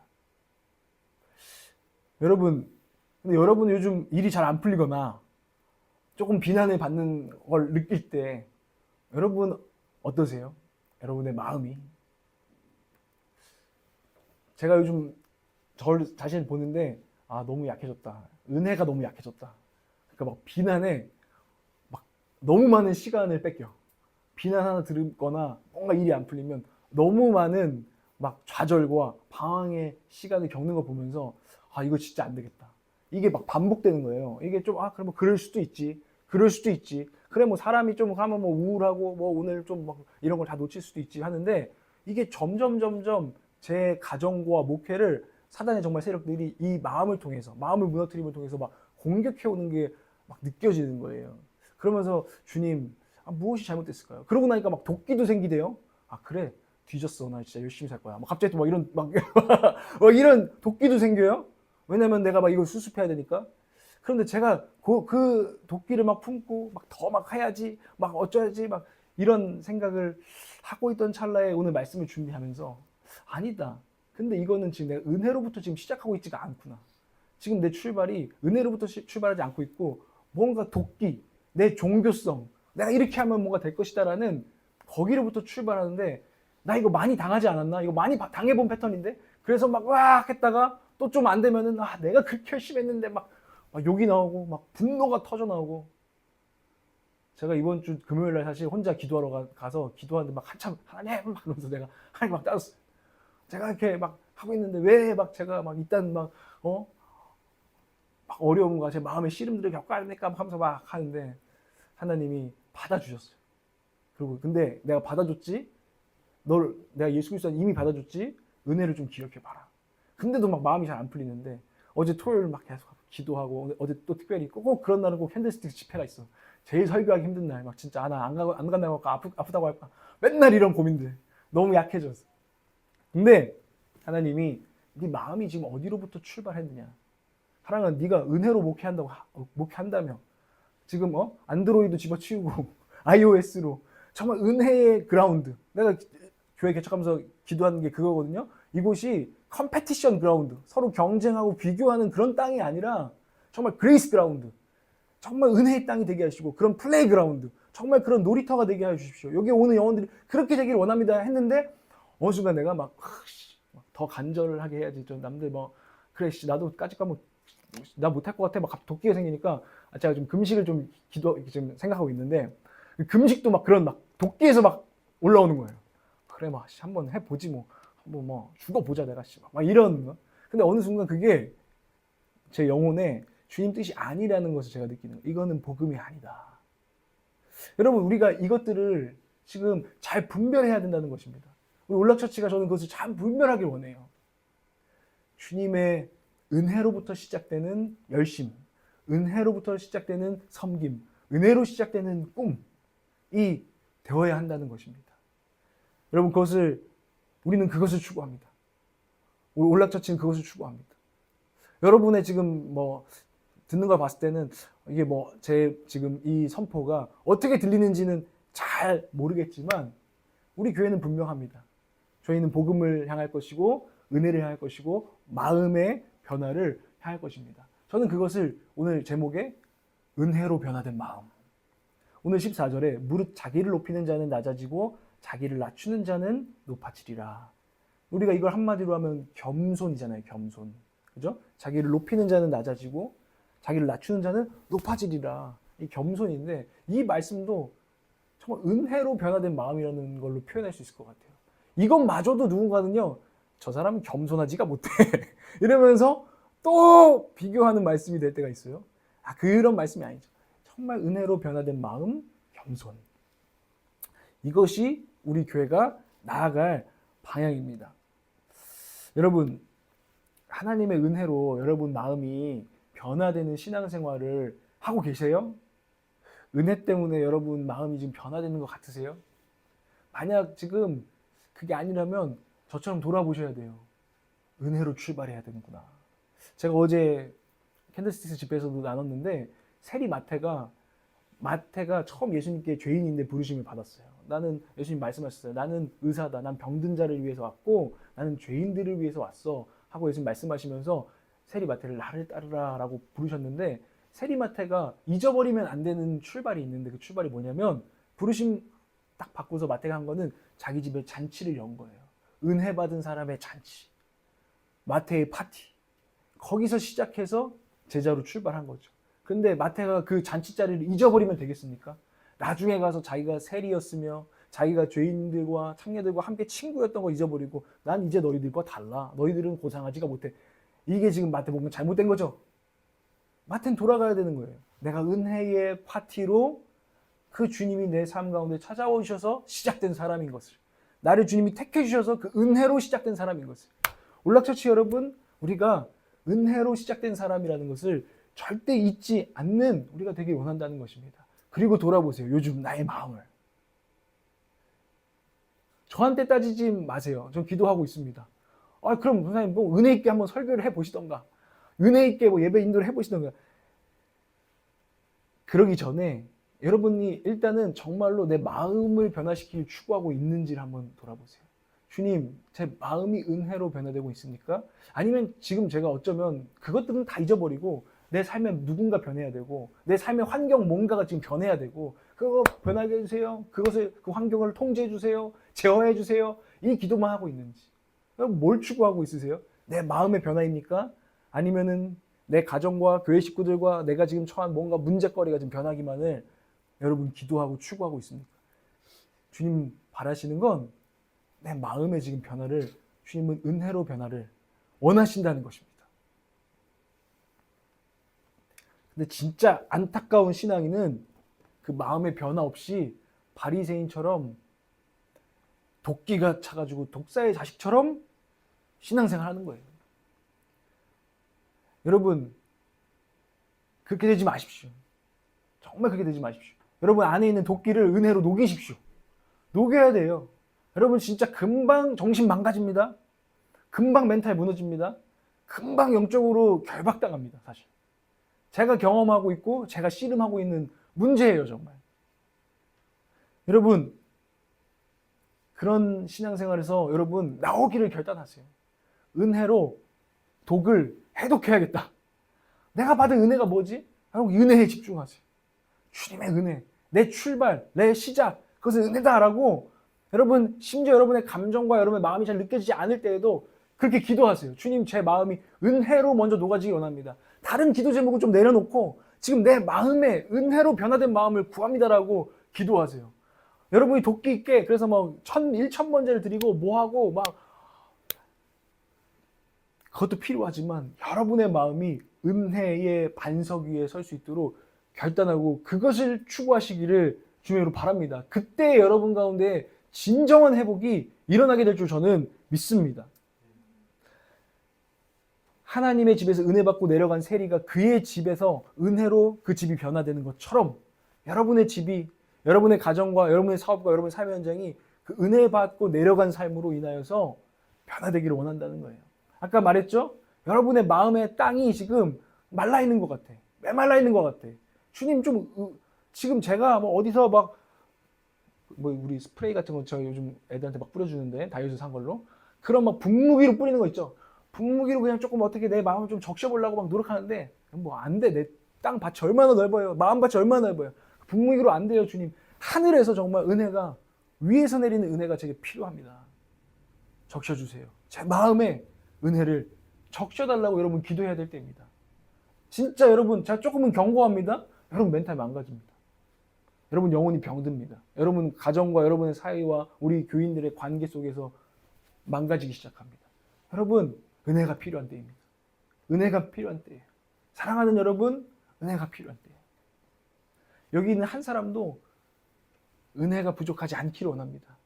근데 여러분 요즘 일이 잘 안 풀리거나 조금 비난을 받는 걸 느낄 때 여러분 어떠세요? 여러분의 마음이? 제가 요즘 저를 자신을 보는데 너무 약해졌다. 은혜가 너무 약해졌다. 그러니까 막 비난에 막 너무 많은 시간을 뺏겨. 비난 하나 들거나 뭔가 일이 안 풀리면 너무 많은 막 좌절과 방황의 시간을 겪는 거 보면서 이거 진짜 안 되겠다. 이게 막 반복되는 거예요. 이게 좀 그럼 뭐 그럴 수도 있지. 그럴 수도 있지. 그래 뭐 사람이 좀 하면 뭐 우울하고 뭐 오늘 좀 막 이런 걸 다 놓칠 수도 있지 하는데 이게 점점 제 가정과 목회를 사단의 정말 세력들이 이 마음을 통해서 마음을 무너뜨림을 통해서 막 공격해 오는 게 막 느껴지는 거예요. 그러면서 주님 무엇이 잘못됐을까요? 그러고 나니까 막 도끼도 생기대요. 그래 뒤졌어 나 진짜 열심히 살 거야. 막 갑자기 또 막 이런 막 이런 도끼도 생겨요. 왜냐면 내가 막 이걸 수습해야 되니까. 그런데 제가 그 도끼를 막 품고 막 더 막 해야지 막 어쩌야지 막 이런 생각을 하고 있던 찰나에 오늘 말씀을 준비하면서 아니다. 근데 이거는 지금 내가 은혜로부터 지금 시작하고 있지가 않구나. 지금 내 출발이 은혜로부터 출발하지 않고 있고 뭔가 도끼, 내 종교성, 내가 이렇게 하면 뭔가 될 것이다라는 거기로부터 출발하는데 나 이거 많이 당하지 않았나? 이거 많이 당해본 패턴인데? 그래서 막 했다가 또 좀 안 되면은 내가 그렇게 열심히 했는데 막 욕이 나오고 막 분노가 터져 나오고. 제가 이번 주 금요일 날 사실 혼자 기도하러 가서 기도하는데 막 한참 하나님 막 그러면서 내가 하나님 막 따졌어요. 제가 이렇게 막 하고 있는데 왜 막 제가 막 일단 막 어려움과 제 마음의 씨름들을 겪어야 됩니까? 하면서 막 하는데 하나님이 받아주셨어요. 그리고 근데 내가 받아줬지? 내가 예수 그리스도 이미 받아줬지? 은혜를 좀 기억해봐라. 근데도 막 마음이 잘 안 풀리는데 어제 토요일 막 계속 기도하고 어제 또 특별히 꼭 그런 날은 꼭 캔들스틱 집회가 있어. 제일 설교하기 힘든 날. 막 진짜 나 안 간다고 할까? 아프다고 할까? 맨날 이런 고민들. 너무 약해졌어. 근데 하나님이 네 마음이 지금 어디로부터 출발했느냐? 사랑은 네가 은혜로 목회한다며 지금 안드로이드 집어치우고 iOS로 정말 은혜의 그라운드. 내가 교회 개척하면서 기도하는 게 그거거든요. 이곳이 컴페티션 그라운드, 서로 경쟁하고 비교하는 그런 땅이 아니라 정말 그레이스 그라운드, 정말 은혜의 땅이 되게 하시고 그런 플레이 그라운드, 정말 그런 놀이터가 되게 해주십시오. 여기 오는 영혼들이 그렇게 되기를 원합니다 했는데 어느 순간 내가 막 더 간절을 하게 해야지. 좀 남들 그래 나도 까짓 거면 나 못할 것 같아 막 도끼가 생기니까 제가 좀 금식을 좀 지금 생각하고 있는데 금식도 막 그런 막 도끼에서 막 올라오는 거예요. 그래 막 한번 해보지 한번 죽어보자 내가 막 이런 거. 근데 어느 순간 그게 제 영혼에 주님 뜻이 아니라는 것을 제가 느끼는 거예요. 이거는 복음이 아니다. 여러분 우리가 이것들을 지금 잘 분별해야 된다는 것입니다. 우리 올락처치가 저는 그것을 잘 분별하길 원해요. 주님의 은혜로부터 시작되는 열심, 은혜로부터 시작되는 섬김, 은혜로 시작되는 꿈이 되어야 한다는 것입니다. 여러분 우리는 그것을 추구합니다. 우리 올락처치는 그것을 추구합니다. 여러분의 지금 듣는 걸 봤을 때는 이게 제 지금 이 선포가 어떻게 들리는지는 잘 모르겠지만 우리 교회는 분명합니다. 저희는 복음을 향할 것이고 은혜를 향할 것이고 마음의 변화를 향할 것입니다. 저는 그것을 오늘 제목에 은혜로 변화된 마음. 오늘 14절에 무릇 자기를 높이는 자는 낮아지고 자기를 낮추는 자는 높아지리라. 우리가 이걸 한마디로 하면 겸손이잖아요. 겸손. 그죠? 자기를 높이는 자는 낮아지고 자기를 낮추는 자는 높아지리라. 이 겸손인데 이 말씀도 정말 은혜로 변화된 마음이라는 걸로 표현할 수 있을 것 같아요. 이것마저도 누군가는요. 저 사람은 겸손하지가 못해. 이러면서 또 비교하는 말씀이 될 때가 있어요. 그런 말씀이 아니죠. 정말 은혜로 변화된 마음, 겸손. 이것이 우리 교회가 나아갈 방향입니다. 여러분, 하나님의 은혜로 여러분 마음이 변화되는 신앙생활을 하고 계세요? 은혜 때문에 여러분 마음이 지금 변화되는 것 같으세요? 만약 지금 그게 아니라면 저처럼 돌아보셔야 돼요. 은혜로 출발해야 되는구나. 제가 어제 캔들스틱스 집회에서도 나눴는데 세리 마태가 처음 예수님께 죄인인데 부르심을 받았어요. 나는 예수님 말씀하셨어요. 나는 의사다. 난 병든 자를 위해서 왔고 나는 죄인들을 위해서 왔어. 하고 예수님 말씀하시면서 세리 마태를 나를 따르라 라고 부르셨는데 세리 마태가 잊어버리면 안 되는 출발이 있는데 그 출발이 뭐냐면 부르심 딱 받고서 마태가 한 거는 자기 집에 잔치를 연 거예요. 은혜 받은 사람의 잔치. 마태의 파티. 거기서 시작해서 제자로 출발한 거죠. 근데 마태가 그 잔치 자리를 잊어버리면 되겠습니까? 나중에 가서 자기가 세리였으며 자기가 죄인들과 창녀들과 함께 친구였던 거 잊어버리고 난 이제 너희들과 달라. 너희들은 고상하지가 못해. 이게 지금 마태 보면 잘못된 거죠. 마태는 돌아가야 되는 거예요. 내가 은혜의 파티로 그 주님이 내 삶 가운데 찾아오셔서 시작된 사람인 것을. 나를 주님이 택해 주셔서 그 은혜로 시작된 사람인 것을. 올락처치 여러분, 우리가 은혜로 시작된 사람이라는 것을 절대 잊지 않는 우리가 되길 원한다는 것입니다. 그리고 돌아보세요. 요즘 나의 마음을. 저한테 따지지 마세요. 전 기도하고 있습니다. 그럼 선생님 뭐 은혜 있게 한번 설교를 해보시던가. 은혜 있게 뭐 예배 인도를 해보시던가. 그러기 전에 여러분이 일단은 정말로 내 마음을 변화시키길 추구하고 있는지를 한번 돌아보세요. 주님, 제 마음이 은혜로 변화되고 있습니까? 아니면 지금 제가 어쩌면 그것들은 다 잊어버리고 내 삶에 누군가 변해야 되고 내 삶의 환경 뭔가가 지금 변해야 되고 그거 변하게 해주세요. 그 환경을 통제해 주세요. 제어해 주세요. 이 기도만 하고 있는지. 뭘 추구하고 있으세요? 내 마음의 변화입니까? 아니면은 내 가정과 교회 식구들과 내가 지금 처한 뭔가 문제거리가 좀 변하기만을 여러분 기도하고 추구하고 있습니까? 주님 바라시는 건 내 마음의 지금 변화를 주님은 은혜로 변화를 원하신다는 것입니다. 근데 진짜 안타까운 신앙인은 그 마음의 변화 없이 바리새인처럼 도끼가 차가지고 독사의 자식처럼 신앙생활 하는 거예요. 여러분 그렇게 되지 마십시오. 정말 그렇게 되지 마십시오. 여러분 안에 있는 도끼를 은혜로 녹이십시오. 녹여야 돼요. 여러분 진짜 금방 정신 망가집니다. 금방 멘탈 무너집니다. 금방 영적으로 결박당합니다. 사실. 제가 경험하고 있고 제가 씨름하고 있는 문제예요. 정말. 여러분 그런 신앙생활에서 여러분 나오기를 결단하세요. 은혜로 독을 해독해야겠다. 내가 받은 은혜가 뭐지? 여러분 은혜에 집중하세요. 주님의 은혜, 내 출발, 내 시작, 그것은 은혜다라고 여러분 심지어 여러분의 감정과 여러분의 마음이 잘 느껴지지 않을 때에도 그렇게 기도하세요. 주님 제 마음이 은혜로 먼저 녹아지기 원합니다. 다른 기도 제목은 좀 내려놓고 지금 내 마음에 은혜로 변화된 마음을 구합니다라고 기도하세요. 여러분이 돕기 있게 그래서 막 1,000번제를 드리고 뭐하고 막 그것도 필요하지만 여러분의 마음이 은혜의 반석 위에 설 수 있도록 결단하고 그것을 추구하시기를 주님으로 바랍니다. 그때 여러분 가운데 진정한 회복이 일어나게 될 줄 저는 믿습니다. 하나님의 집에서 은혜 받고 내려간 세리가 그의 집에서 은혜로 그 집이 변화되는 것처럼 여러분의 집이 여러분의 가정과 여러분의 사업과 여러분의 삶의 현장이 그 은혜 받고 내려간 삶으로 인하여서 변화되기를 원한다는 거예요. 아까 말했죠? 여러분의 마음의 땅이 지금 말라 있는 것 같아. 메말라 있는 것 같아. 주님 지금 제가 뭐 어디서 막 우리 스프레이 같은 거 저 요즘 애들한테 막 뿌려주는데 다이어트 산 걸로 그런 막 분무기로 뿌리는 거 있죠. 분무기로 그냥 조금 어떻게 내 마음을 좀 적셔보려고 막 노력하는데 뭐 안 돼. 내 땅 밭이 얼마나 넓어요. 마음 밭이 얼마나 넓어요. 분무기로 안 돼요, 주님. 하늘에서 정말 은혜가 위에서 내리는 은혜가 제게 필요합니다. 적셔주세요. 제 마음에 은혜를 적셔달라고 여러분 기도해야 될 때입니다. 진짜 여러분 제가 조금은 경고합니다. 여러분 멘탈 망가집니다. 여러분 영혼이 병듭니다. 여러분 가정과 여러분의 사이와 우리 교인들의 관계 속에서 망가지기 시작합니다. 여러분 은혜가 필요한 때입니다. 은혜가 필요한 때예요. 사랑하는 여러분 은혜가 필요한 때예요. 여기 있는 한 사람도 은혜가 부족하지 않기를 원합니다.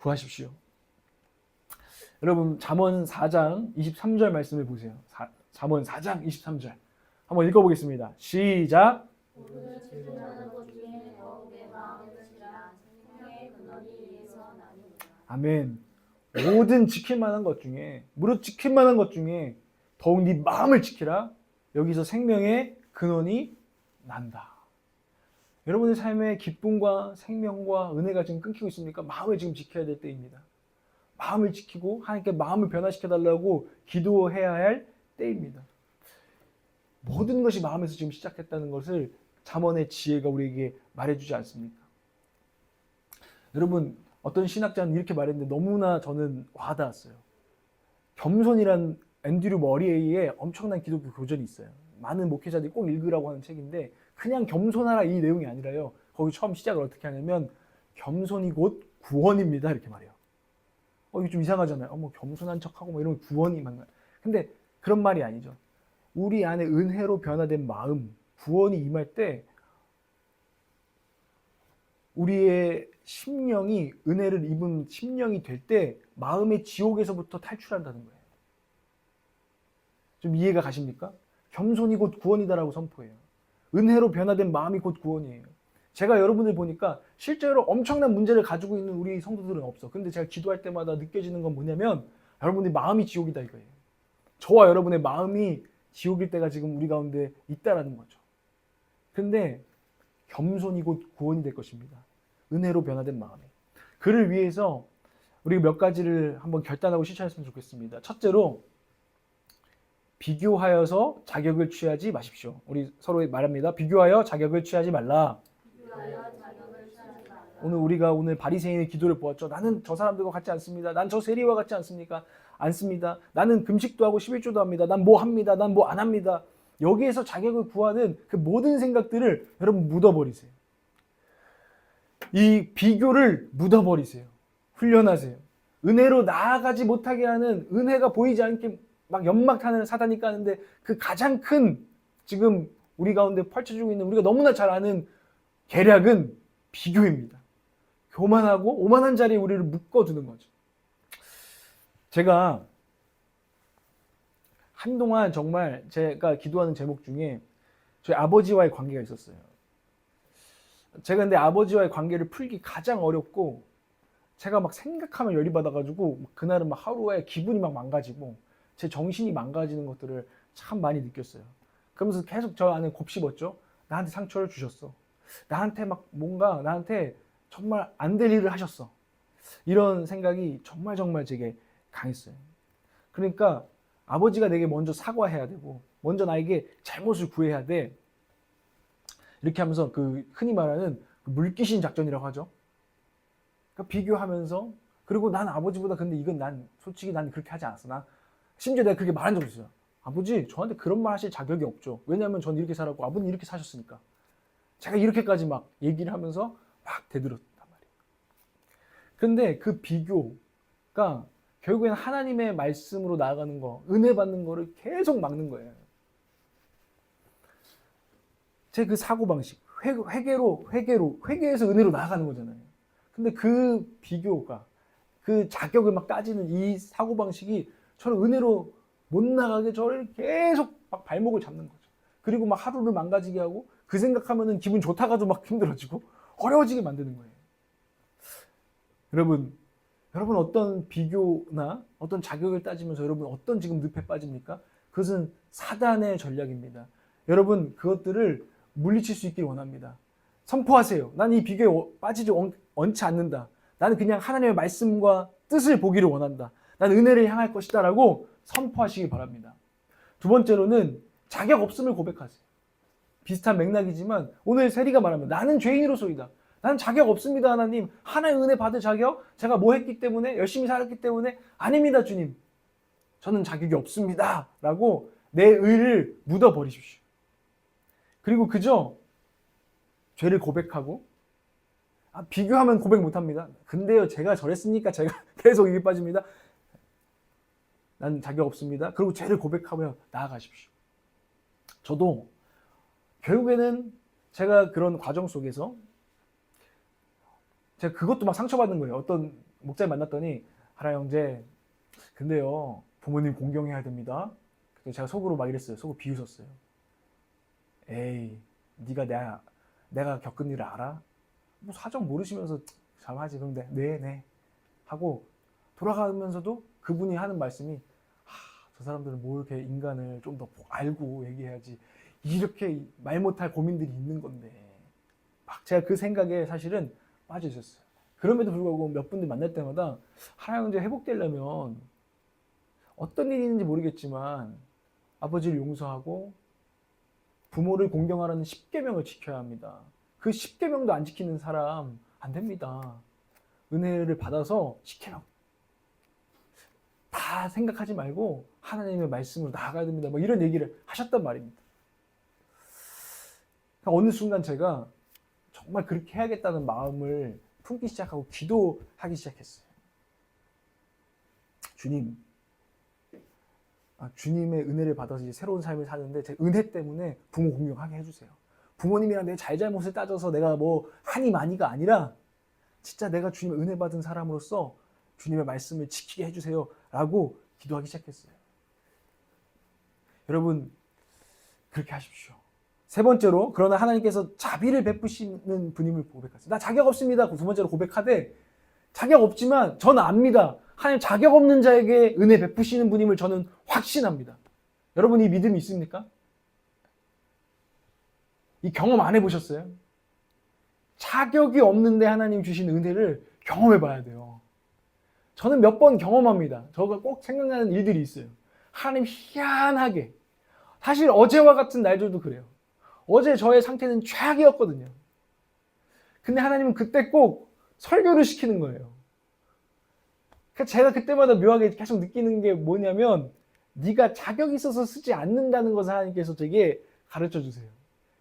구하십시오. 여러분 잠언 4장 23절 말씀을 보세요. 잠언 4장 23절 한번 읽어보겠습니다. 시작. 모든 지존하는 것 중에 더욱내 마음의 것이라 생명의 근원이 이에서 나니이다. 아멘. 모든 지킬 만한 것 중에, 무릇 지킬 만한 것 중에 더욱 네 마음을 지키라. 여기서 생명의 근원이 난다. 여러분의 삶에 기쁨과 생명과 은혜가 지금 끊기고 있습니까? 마음을 지금 지켜야 될 때입니다. 마음을 지키고 하나님께 마음을 변화시켜 달라고 기도해야 할 때입니다. 모든 것이 마음에서 지금 시작했다는 것을 잠언의 지혜가 우리에게 말해주지 않습니까? 여러분, 어떤 신학자는 이렇게 말했는데 너무나 저는 와닿았어요. 겸손이란 앤드류 머리에이의 엄청난 기독교 교전이 있어요. 많은 목회자들이 꼭 읽으라고 하는 책인데 그냥 겸손하라 이 내용이 아니라요. 거기 처음 시작을 어떻게 하냐면 겸손이 곧 구원입니다 이렇게 말해요. 이게 좀 이상하잖아요. 뭐 겸손한 척하고 뭐 이러면 구원이 맞나? 근데 그런 말이 아니죠. 우리 안에 은혜로 변화된 마음, 구원이 임할 때 우리의 심령이 은혜를 입은 심령이 될 때 마음의 지옥에서부터 탈출한다는 거예요. 좀 이해가 가십니까? 겸손이 곧 구원이다라고 선포해요. 은혜로 변화된 마음이 곧 구원이에요. 제가 여러분들 보니까 실제로 엄청난 문제를 가지고 있는 우리 성도들은 없어. 근데 제가 기도할 때마다 느껴지는 건 뭐냐면 여러분의 마음이 지옥이다 이거예요. 저와 여러분의 마음이 지옥일 때가 지금 우리 가운데 있다라는 거죠. 근데 겸손이 곧 구원이 될 것입니다. 은혜로 변화된 마음에. 그를 위해서 우리 몇 가지를 한번 결단하고 실천했으면 좋겠습니다. 첫째로 비교하여서 자격을 취하지 마십시오. 우리 서로 말합니다. 비교하여 자격을 취하지 말라. 비교하여 자격을 취하지 말라. 오늘 바리새인의 기도를 보았죠. 나는 저 사람들과 같지 않습니다. 난 저 세리와 같지 않습니까? 않습니다. 나는 금식도 하고 11조도 합니다. 난 뭐 합니다. 난 뭐 안 합니다. 여기에서 자격을 구하는 그 모든 생각들을 여러분 묻어버리세요. 이 비교를 묻어버리세요. 훈련하세요. 은혜로 나아가지 못하게 하는 은혜가 보이지 않게 막 연막탄을 사단이 까는데 그 가장 큰 지금 우리 가운데 펼쳐지고 있는 우리가 너무나 잘 아는 계략은 비교입니다. 교만하고 오만한 자리에 우리를 묶어두는 거죠. 제가 한동안 정말 제가 기도하는 제목 중에 저희 아버지와의 관계가 있었어요. 제가 근데 아버지와의 관계를 풀기 가장 어렵고 제가 막 생각하면 열이 받아가지고 그날은 막 하루에 기분이 막 망가지고 제 정신이 망가지는 것들을 참 많이 느꼈어요. 그러면서 계속 저 안에 곱씹었죠. 나한테 상처를 주셨어. 나한테 막 뭔가 나한테 정말 안 될 일을 하셨어. 이런 생각이 정말 제게 강했어요. 그러니까 아버지가 내게 먼저 사과해야 되고 먼저 나에게 잘못을 구해야 돼. 이렇게 하면서 그 흔히 말하는 물귀신 작전이라고 하죠. 그러니까 비교하면서 그리고 난 아버지보다 근데 이건 난 솔직히 난 그렇게 하지 않았어. 심지어 내가 그렇게 말한 적도 있어요. 아버지 저한테 그런 말 하실 자격이 없죠. 왜냐하면 전 이렇게 살았고 아버님 이렇게 사셨으니까. 제가 이렇게까지 막 얘기를 하면서 막 대들었단 말이에요. 근데 그 비교가 결국에는 하나님의 말씀으로 나아가는 거, 은혜 받는 거를 계속 막는 거예요. 제 그 사고방식, 회개에서 은혜로 나아가는 거잖아요. 근데 그 비교가, 그 자격을 막 따지는 이 사고방식이 저를 은혜로 못 나가게 저를 계속 막 발목을 잡는 거죠. 그리고 막 하루를 망가지게 하고 그 생각하면은 기분 좋다가도 막 힘들어지고 어려워지게 만드는 거예요. 여러분 어떤 비교나 어떤 자격을 따지면서 여러분 어떤 지금 늪에 빠집니까? 그것은 사단의 전략입니다. 여러분 그것들을 물리칠 수 있길 원합니다. 선포하세요. 난 이 비교에 빠지지 원치 않는다. 나는 그냥 하나님의 말씀과 뜻을 보기를 원한다. 난 은혜를 향할 것이다 라고 선포하시기 바랍니다. 두 번째로는 자격 없음을 고백하세요. 비슷한 맥락이지만 오늘 세리가 말하면 나는 죄인으로소이다. 나는 자격 없습니다 하나님. 하나의 은혜 받을 자격? 제가 뭐 했기 때문에? 열심히 살았기 때문에? 아닙니다 주님. 저는 자격이 없습니다 라고 내 의를 묻어버리십시오. 그리고 그저 죄를 고백하고 비교하면 고백 못합니다. 근데요 제가 저랬으니까 제가 계속 이게 빠집니다. 난 자격 없습니다. 그리고 죄를 고백하며 나아가십시오. 저도 결국에는 제가 그런 과정 속에서 제가 그것도 막 상처받는 거예요. 어떤 목사님 만났더니 하라 형제 근데요, 부모님 공경해야 됩니다. 그래서 제가 속으로 막 이랬어요. 속으로 비웃었어요. 에이, 네가 내가 겪은 일을 알아? 뭐 사정 모르시면서 잘하지. 그런데 네 하고 돌아가면서도 그분이 하는 말씀이 저 사람들은 뭐 이렇게 인간을 좀 더 알고 얘기해야지. 이렇게 말 못할 고민들이 있는 건데. 막 제가 그 생각에 사실은 빠져 있었어요. 그럼에도 불구하고 몇 분들 만날 때마다 하나님 이제 회복되려면 어떤 일이 있는지 모르겠지만 아버지를 용서하고 부모를 공경하라는 10계명을 지켜야 합니다. 그 10계명도 안 지키는 사람 안 됩니다. 은혜를 받아서 10계명 다 생각하지 말고 하나님의 말씀으로 나아가야 됩니다. 뭐 이런 얘기를 하셨단 말입니다. 그러니까 어느 순간 제가 정말 그렇게 해야겠다는 마음을 품기 시작하고 기도하기 시작했어요. 주님, 주님의 은혜를 받아서 이제 새로운 삶을 사는데 제 은혜 때문에 부모 공경하게 해주세요. 부모님이랑 내 잘잘못을 따져서 내가 뭐 하니 마니가 아니라 진짜 내가 주님의 은혜 받은 사람으로서 주님의 말씀을 지키게 해주세요 라고 기도하기 시작했어요. 여러분 그렇게 하십시오. 세 번째로, 그러나 하나님께서 자비를 베푸시는 분임을 고백하세요. 나 자격 없습니다. 두 번째로 고백하되, 자격 없지만 저는 압니다. 하나님 자격 없는 자에게 은혜 베푸시는 분임을 저는 확신합니다. 여러분 이 믿음이 있습니까? 이 경험 안 해보셨어요? 자격이 없는데 하나님 주신 은혜를 경험해 봐야 돼요. 저는 몇 번 경험합니다. 저가 꼭 생각나는 일들이 있어요. 하나님 희한하게, 사실 어제와 같은 날들도 그래요. 어제 저의 상태는 최악이었거든요. 근데 하나님은 그때 꼭 설교를 시키는 거예요. 그러니까 제가 그때마다 묘하게 계속 느끼는 게 뭐냐면, 네가 자격이 있어서 쓰지 않는다는 것을 하나님께서 되게 가르쳐 주세요.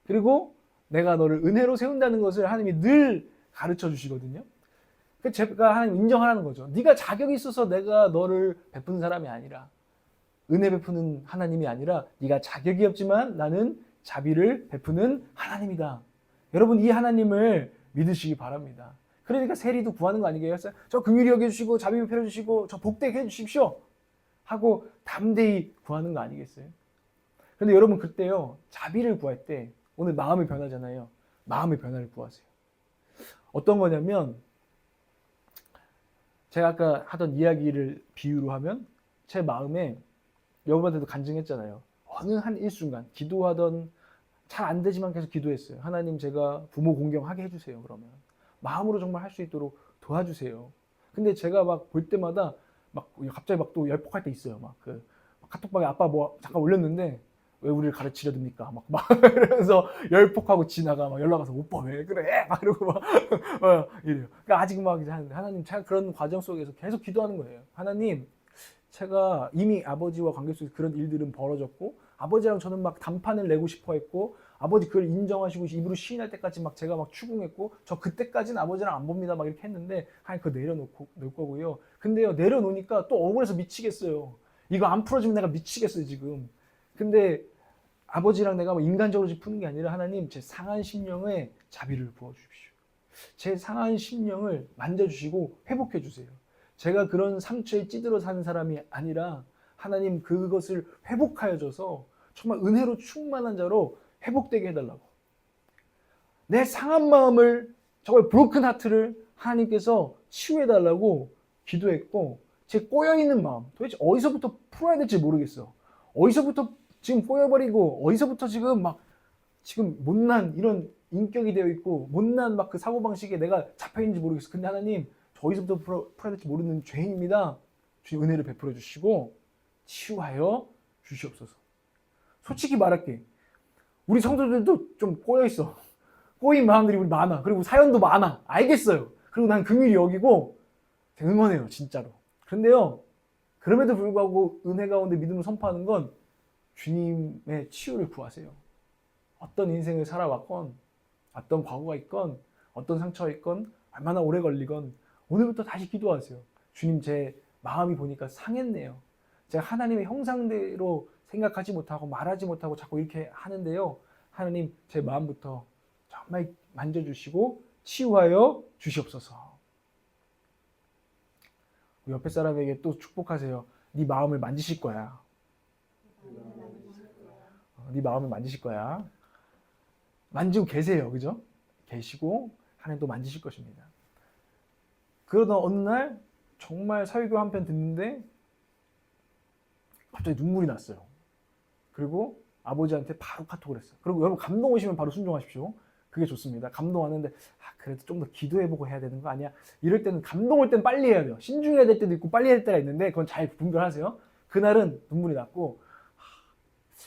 그리고 내가 너를 은혜로 세운다는 것을 하나님이 늘 가르쳐 주시거든요. 그래서 제가 하나님 인정하라는 거죠. 네가 자격이 있어서 내가 너를 베푸는 사람이 아니라, 은혜 베푸는 하나님이 아니라 네가 자격이 없지만 나는 자비를 베푸는 하나님이다. 여러분 이 하나님을 믿으시기 바랍니다. 그러니까 세리도 구하는 거 아니겠어요? 저 긍휼히 여겨주시고 자비 베풀어 주시고 저 복되게 해주십시오 하고 담대히 구하는 거 아니겠어요? 그런데 여러분 그때요, 자비를 구할 때 오늘 마음이 변하잖아요. 마음의 변화를 구하세요. 어떤 거냐면, 제가 아까 하던 이야기를 비유로 하면 제 마음에, 여러분한테도 간증했잖아요. 어느 한 일순간 기도하던, 잘 안 되지만 계속 기도했어요. 하나님 제가 부모 공경하게 해주세요. 그러면 마음으로 정말 할 수 있도록 도와주세요. 근데 제가 막 볼 때마다 막 갑자기 막 또 열폭할 때 있어요. 막 그 카톡방에 아빠 뭐 잠깐 올렸는데 왜 우리를 가르치려 듭니까? 막 이러면서 열폭하고 지나가 막 연락 와서 오빠 왜 그래? 막 이러고 막 이래요. 그러니까 아직 막 이제 하는데, 하나님 제가 그런 과정 속에서 계속 기도하는 거예요. 하나님, 제가 이미 아버지와 관계 속에서 그런 일들은 벌어졌고, 아버지랑 저는 막 단판을 내고 싶어 했고, 아버지 그걸 인정하시고 입으로 시인할 때까지 막 제가 막 추궁했고, 저 그때까지는 아버지랑 안 봅니다 막 이렇게 했는데, 하나님 그거 내려놓을 거고요. 근데요, 내려놓으니까 또 억울해서 미치겠어요. 이거 안 풀어주면 내가 미치겠어요 지금. 근데 아버지랑 내가 뭐 인간적으로 푸는 게 아니라, 하나님 제 상한 심령에 자비를 부어주십시오. 제 상한 심령을 만져주시고 회복해 주세요. 제가 그런 상처에 찌들어 사는 사람이 아니라 하나님 그것을 회복하여 줘서 정말 은혜로 충만한 자로 회복되게 해달라고. 내 상한 마음을, 정말 브로큰 하트를 하나님께서 치유해달라고 기도했고, 제 꼬여있는 마음 도대체 어디서부터 풀어야 될지 모르겠어. 어디서부터 지금 꼬여버리고, 어디서부터 지금 막 지금 못난 이런 인격이 되어 있고, 못난 막 그 사고방식에 내가 잡혀있는지 모르겠어. 근데 하나님, 저 어디서부터 풀어야 될지 모르는 죄인입니다. 주님 은혜를 베풀어 주시고 치유하여 주시옵소서. 솔직히 말할게, 우리 성도들도 좀 꼬여있어. 꼬인 마음들이 우리 많아. 그리고 사연도 많아. 알겠어요. 그리고 난 긍휼히 여기고 응원해요 진짜로. 그런데요, 그럼에도 불구하고 은혜 가운데 믿음을 선포하는 건 주님의 치유를 구하세요. 어떤 인생을 살아왔건, 어떤 과거가 있건, 어떤 상처가 있건, 얼마나 오래 걸리건 오늘부터 다시 기도하세요. 주님, 제 마음이 보니까 상했네요. 제가 하나님의 형상대로 생각하지 못하고 말하지 못하고 자꾸 이렇게 하는데요, 하나님 제 마음부터 정말 만져주시고 치유하여 주시옵소서. 옆에 사람에게 또 축복하세요. 네 마음을 만지실 거야. 네 마음을 만지실 거야. 만지고 계세요. 그죠? 계시고 하나님 또 만지실 것입니다. 그러던 어느 날 정말 설교 한 편 듣는데 갑자기 눈물이 났어요. 그리고 아버지한테 바로 카톡을 했어요. 그리고 여러분 감동 오시면 바로 순종하십시오. 그게 좋습니다. 감동 왔는데 그래도 좀 더 기도해보고 해야 되는 거 아니야? 이럴 때는 감동 올 땐 빨리 해야 돼요. 신중해야 될 때도 있고 빨리 해야 될 때가 있는데 그건 잘 분별하세요. 그날은 눈물이 났고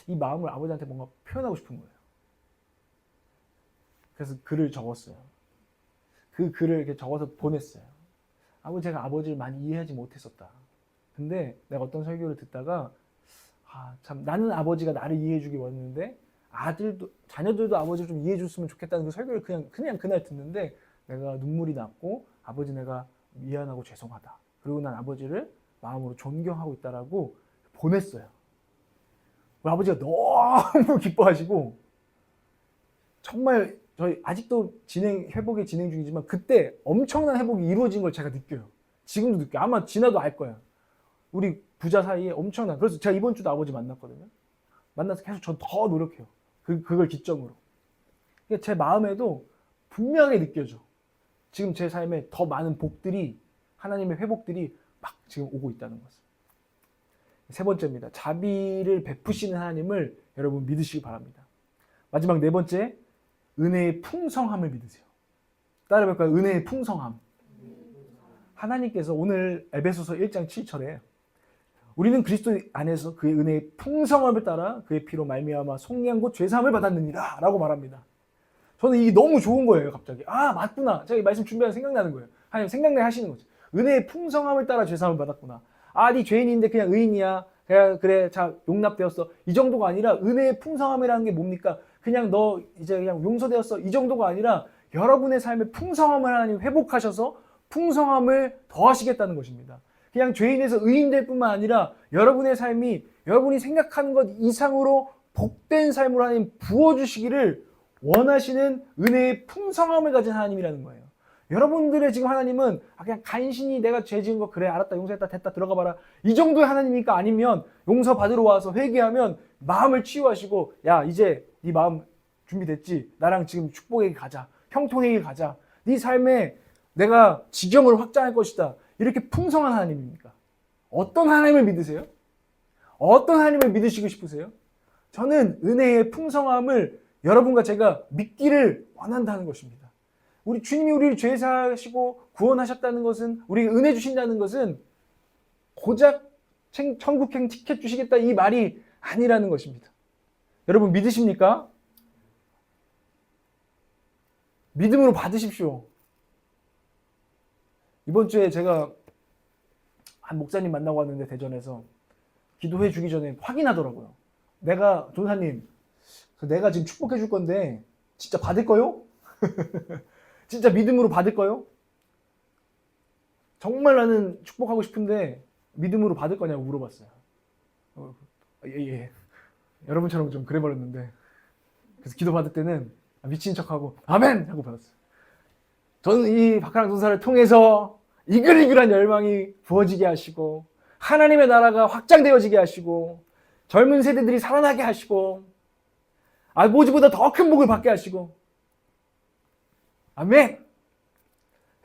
이 마음을 아버지한테 뭔가 표현하고 싶은 거예요. 그래서 글을 적었어요. 그 글을 이렇게 적어서 보냈어요. 아버지, 제가 아버지를 많이 이해하지 못했었다. 근데 내가 어떤 설교를 듣다가 참 나는 아버지가 나를 이해해주기 원했는데 아들도 자녀들도 아버지를 좀 이해해줬으면 좋겠다는 그 설교를 그냥 그날 듣는데 내가 눈물이 났고 아버지 내가 미안하고 죄송하다. 그리고 난 아버지를 마음으로 존경하고 있다라고 보냈어요. 우리 아버지가 너무 기뻐하시고 정말 저희 아직도 회복이 진행 중이지만 그때 엄청난 회복이 이루어진 걸 제가 느껴요. 지금도 느껴요. 아마 지나도 알 거예요. 우리 부자 사이에 엄청난. 그래서 제가 이번 주도 아버지 만났거든요. 만나서 계속 전 더 노력해요. 그걸 기점으로. 제 마음에도 분명하게 느껴져. 지금 제 삶에 더 많은 복들이 하나님의 회복들이 막 지금 오고 있다는 것을. 세 번째입니다. 자비를 베푸시는 하나님을 여러분 믿으시기 바랍니다. 마지막 네 번째, 은혜의 풍성함을 믿으세요. 따라해볼까요? 은혜의 풍성함. 하나님께서 오늘 에베소서 1장 7절에 우리는 그리스도 안에서 그의 은혜의 풍성함을 따라 그의 피로 말미암아 속량 곧 죄사함을 받았느니라 라고 말합니다. 저는 이게 너무 좋은 거예요. 갑자기 맞구나. 제가 이 말씀 준비하면 생각나는 거예요. 하나님 생각나게 하시는 거죠. 은혜의 풍성함을 따라 죄사함을 받았구나. 네 죄인인데 그냥 의인이야. 그래 자 용납되었어. 이 정도가 아니라 은혜의 풍성함이라는 게 뭡니까? 그냥 너 이제 그냥 용서되었어. 이 정도가 아니라 여러분의 삶의 풍성함을 하나님 회복하셔서 풍성함을 더하시겠다는 것입니다. 그냥 죄인에서 의인 될 뿐만 아니라 여러분의 삶이 여러분이 생각하는 것 이상으로 복된 삶으로 하나님 부어주시기를 원하시는 은혜의 풍성함을 가진 하나님이라는 거예요. 여러분들의 지금 하나님은 그냥 간신히 내가 죄 지은 거 그래 알았다 용서했다 됐다 들어가 봐라 이 정도의 하나님이니까 아니면 용서 받으러 와서 회개하면 마음을 치유하시고 야 이제 네 마음 준비됐지? 나랑 지금 축복에게 가자. 형통에게 가자. 네 삶에 내가 지경을 확장할 것이다. 이렇게 풍성한 하나님입니까? 어떤 하나님을 믿으세요? 어떤 하나님을 믿으시고 싶으세요? 저는 은혜의 풍성함을 여러분과 제가 믿기를 원한다는 것입니다. 우리 주님이 우리를 죄사하시고 구원하셨다는 것은 우리에게 은혜 주신다는 것은 고작 천국행 티켓 주시겠다 이 말이 아니라는 것입니다. 여러분 믿으십니까? 믿음으로 받으십시오. 이번 주에 제가 한 목사님 만나고 왔는데 대전에서 기도해 주기 전에 확인하더라고요. 내가 전사님 내가 지금 축복해 줄 건데 진짜 받을 거요? 진짜 믿음으로 받을 거요? 정말 나는 축복하고 싶은데 믿음으로 받을 거냐고 물어봤어요. 예. 여러분처럼 좀 그래 버렸는데 그래서 기도 받을 때는 미친 척하고 아멘 하고 받았어요. 저는 이 박하랑 전사를 통해서 이글이글한 열망이 부어지게 하시고 하나님의 나라가 확장되어지게 하시고 젊은 세대들이 살아나게 하시고 아버지보다 더 큰 복을 받게 하시고 아멘.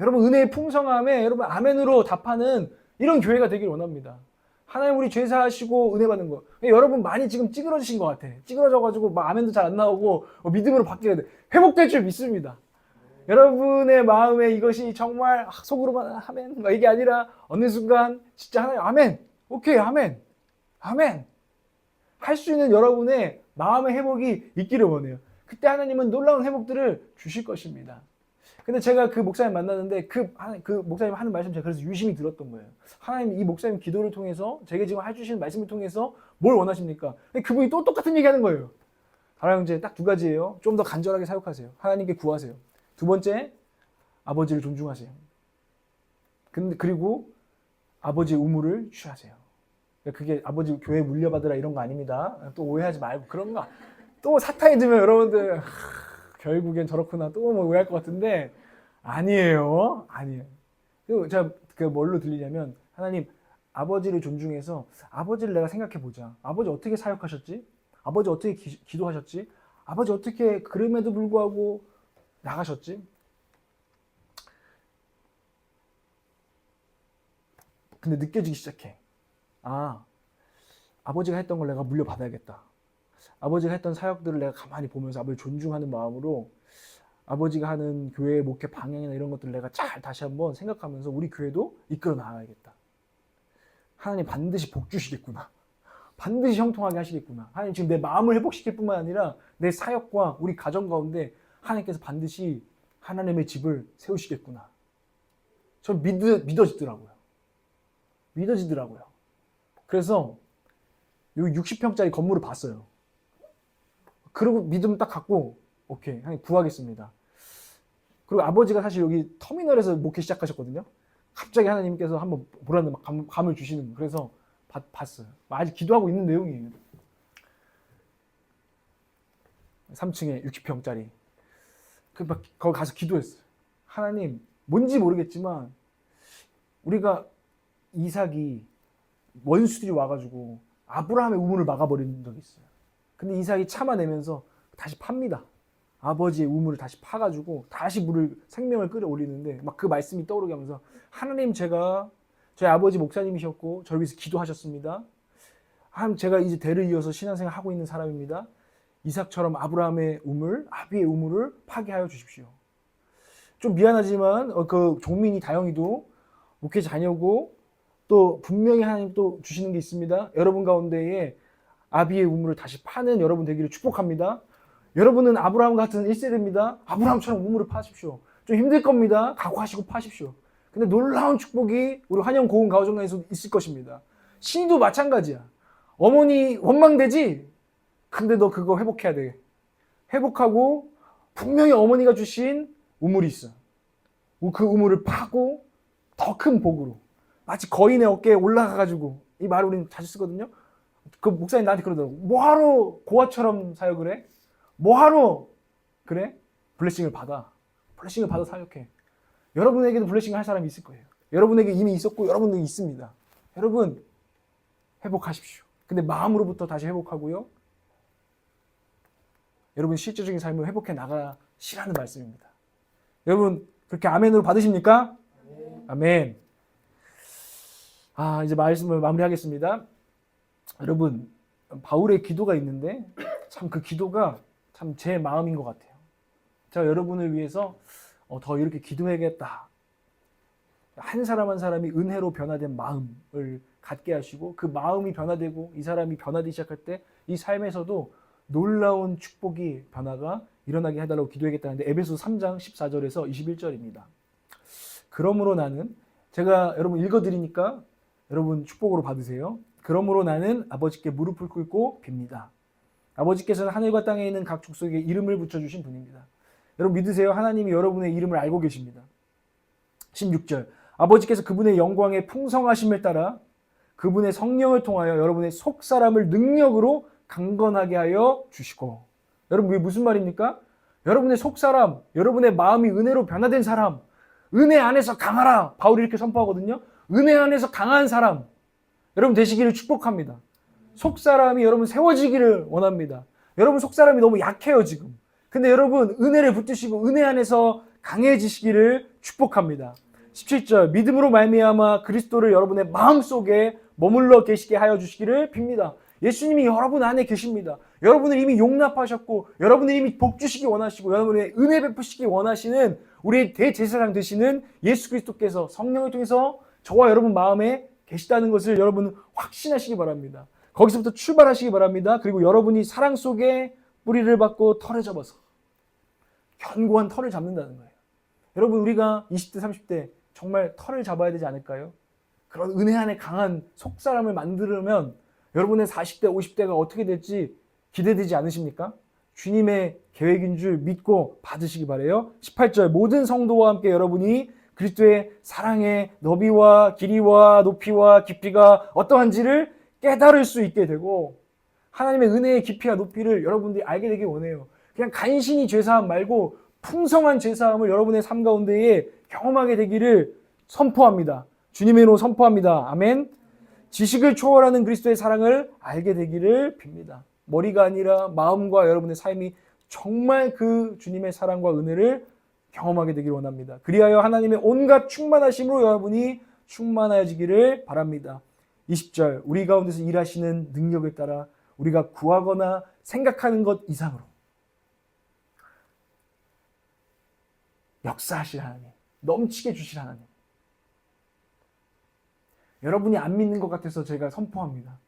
여러분 은혜의 풍성함에 여러분 아멘으로 답하는 이런 교회가 되길 원합니다. 하나님 우리 죄사하시고 은혜 받는 거. 여러분 많이 지금 찌그러지신 것 같아. 찌그러져가지고 막 아멘도 잘 안 나오고 믿음으로 바뀌어야 돼. 회복될 줄 믿습니다. 여러분의 마음에 이것이 정말 속으로만 아멘 막 이게 아니라 어느 순간 진짜 하나님 아멘 오케이 아멘 할 수 있는 여러분의 마음의 회복이 있기를 원해요. 그때 하나님은 놀라운 회복들을 주실 것입니다. 근데 제가 그 목사님 만났는데 그 목사님 하는 말씀 제가 그래서 유심히 들었던 거예요. 하나님 이 목사님 기도를 통해서 제게 지금 해주시는 말씀을 통해서 뭘 원하십니까? 그분이 또 똑같은 얘기 하는 거예요. 사랑하는 형제 딱 두 가지예요. 좀 더 간절하게 사역하세요. 하나님께 구하세요. 두 번째, 아버지를 존중하세요. 그리고 아버지의 의무를 취하세요. 그게 아버지 교회 물려받으라 이런 거 아닙니다. 또 오해하지 말고 그런 거. 또 사탄이 들면 여러분들 결국엔 저렇구나 또 뭐 오해할 것 같은데 아니에요. 그리고 제가 그 뭘로 들리냐면 하나님, 아버지를 존중해서 아버지를 내가 생각해 보자. 아버지 어떻게 사역하셨지? 아버지 어떻게 기도하셨지? 아버지 어떻게 그럼에도 불구하고 나가셨지? 근데 느껴지기 시작해. 아, 아버지가 했던 걸 내가 물려받아야겠다. 아버지가 했던 사역들을 내가 가만히 보면서 아버지를 존중하는 마음으로 아버지가 하는 교회의 목회 방향이나 이런 것들을 내가 잘 다시 한번 생각하면서 우리 교회도 이끌어 나가야겠다. 하나님 반드시 복 주시겠구나. 반드시 형통하게 하시겠구나. 하나님 지금 내 마음을 회복시킬 뿐만 아니라 내 사역과 우리 가정 가운데 하나님께서 반드시 하나님의 집을 세우시겠구나. 저 믿어지더라고요. 믿어지더라고요. 그래서 여기 60평짜리 건물을 봤어요. 그리고 믿음 딱 갖고 오케이, 하나님 구하겠습니다. 그리고 아버지가 사실 여기 터미널에서 목회 시작하셨거든요. 갑자기 하나님께서 한번 보라는 감을 주시는 거예요. 그래서 봤어요. 아직 기도하고 있는 내용이에요. 3층에 60평짜리. 거기 가서 기도했어요. 하나님, 뭔지 모르겠지만 우리가 이삭이 원수들이 와가지고 아브라함의 우물을 막아버린 적이 있어요. 근데 이삭이 참아내면서 다시 팝니다. 아버지의 우물을 다시 파가지고 다시 생명을 끌어올리는데 막 그 말씀이 떠오르게 하면서 하나님, 제가 저희 아버지 목사님이셨고 저를 위해서 기도하셨습니다. 제가 이제 대를 이어서 신앙생활 하고 있는 사람입니다. 이삭처럼 아브라함의 우물, 아비의 우물을 파괴하여 주십시오. 좀 미안하지만 그 종민이 다영이도 목회 자녀고 또 분명히 하나님 또 주시는 게 있습니다. 여러분 가운데에 아비의 우물을 다시 파는 여러분 되기를 축복합니다. 여러분은 아브라함 같은 1세대입니다. 아브라함처럼 우물을 파십시오. 좀 힘들 겁니다. 각오하시고 파십시오. 근데 놀라운 축복이 우리 환영 고은 가정에서 있을 것입니다. 신이도 마찬가지야. 어머니 원망되지? 근데 너 그거 회복해야 돼. 회복하고 분명히 어머니가 주신 우물이 있어. 그 우물을 파고 더 큰 복으로. 마치 거인의 어깨에 올라가가지고, 이 말을 우리는 자주 쓰거든요. 그 목사님 나한테 그러더라고. 뭐하러 고아처럼 사역을 해? 뭐하러 그래? 블레싱을 받아. 블레싱을 받아 사역해. 여러분에게도 블레싱을 할 사람이 있을 거예요. 여러분에게 이미 있었고 여러분에게 있습니다. 여러분 회복하십시오. 근데 마음으로부터 다시 회복하고요. 여러분 실제적인 삶을 회복해 나가시라는 말씀입니다. 여러분 그렇게 아멘으로 받으십니까? 아멘. 이제 말씀을 마무리하겠습니다. 여러분, 바울의 기도가 있는데 참 그 기도가 참 제 마음인 것 같아요. 제가 여러분을 위해서 더 이렇게 기도해야겠다. 한 사람 한 사람이 은혜로 변화된 마음을 갖게 하시고 그 마음이 변화되고 이 사람이 변화되기 시작할 때 이 삶에서도 놀라운 축복이 변화가 일어나게 해달라고 기도하겠다는데 에베소 3장 14절에서 21절입니다. 그러므로 나는, 제가 여러분 읽어드리니까 여러분 축복으로 받으세요. 그러므로 나는 아버지께 무릎을 꿇고 빕니다. 아버지께서는 하늘과 땅에 있는 각 족속에 이름을 붙여주신 분입니다. 여러분 믿으세요? 하나님이 여러분의 이름을 알고 계십니다. 16절, 아버지께서 그분의 영광의 풍성하심을 따라 그분의 성령을 통하여 여러분의 속사람을 능력으로 강건하게 하여 주시고. 여러분 이게 무슨 말입니까? 여러분의 속사람, 여러분의 마음이 은혜로 변화된 사람, 은혜 안에서 강하라. 바울이 이렇게 선포하거든요. 은혜 안에서 강한 사람 여러분 되시기를 축복합니다. 속사람이 여러분 세워지기를 원합니다. 여러분 속사람이 너무 약해요 지금. 근데 여러분 은혜를 붙드시고 은혜 안에서 강해지시기를 축복합니다. 17절, 믿음으로 말미암아 그리스도를 여러분의 마음속에 머물러 계시게 하여 주시기를 빕니다. 예수님이 여러분 안에 계십니다. 여러분을 이미 용납하셨고 여러분을 이미 복 주시기 원하시고 여러분의 은혜 베푸시기 원하시는 우리 대제사장 되시는 예수 그리스도께서 성령을 통해서 저와 여러분 마음에 계시다는 것을 여러분 확신하시기 바랍니다. 거기서부터 출발하시기 바랍니다. 그리고 여러분이 사랑 속에 뿌리를 받고 털을 잡아서 견고한 털을 잡는다는 거예요. 여러분 우리가 20대 30대 정말 털을 잡아야 되지 않을까요? 그런 은혜 안에 강한 속사람을 만들면 여러분의 40대 50대가 어떻게 될지 기대되지 않으십니까? 주님의 계획인 줄 믿고 받으시기 바라요. 18절, 모든 성도와 함께 여러분이 그리스도의 사랑의 너비와 길이와 높이와 깊이가 어떠한지를 깨달을 수 있게 되고 하나님의 은혜의 깊이와 높이를 여러분들이 알게 되길 원해요. 그냥 간신히 죄사함 말고 풍성한 죄사함을 여러분의 삶 가운데에 경험하게 되기를 선포합니다. 주님의 이름으로 선포합니다. 아멘. 지식을 초월하는 그리스도의 사랑을 알게 되기를 빕니다. 머리가 아니라 마음과 여러분의 삶이 정말 그 주님의 사랑과 은혜를 경험하게 되기를 원합니다. 그리하여 하나님의 온갖 충만하심으로 여러분이 충만해지기를 바랍니다. 20절, 우리 가운데서 일하시는 능력을 따라 우리가 구하거나 생각하는 것 이상으로 역사하실 하나님, 넘치게 주실 하나님. 여러분이 안 믿는 것 같아서 제가 선포합니다.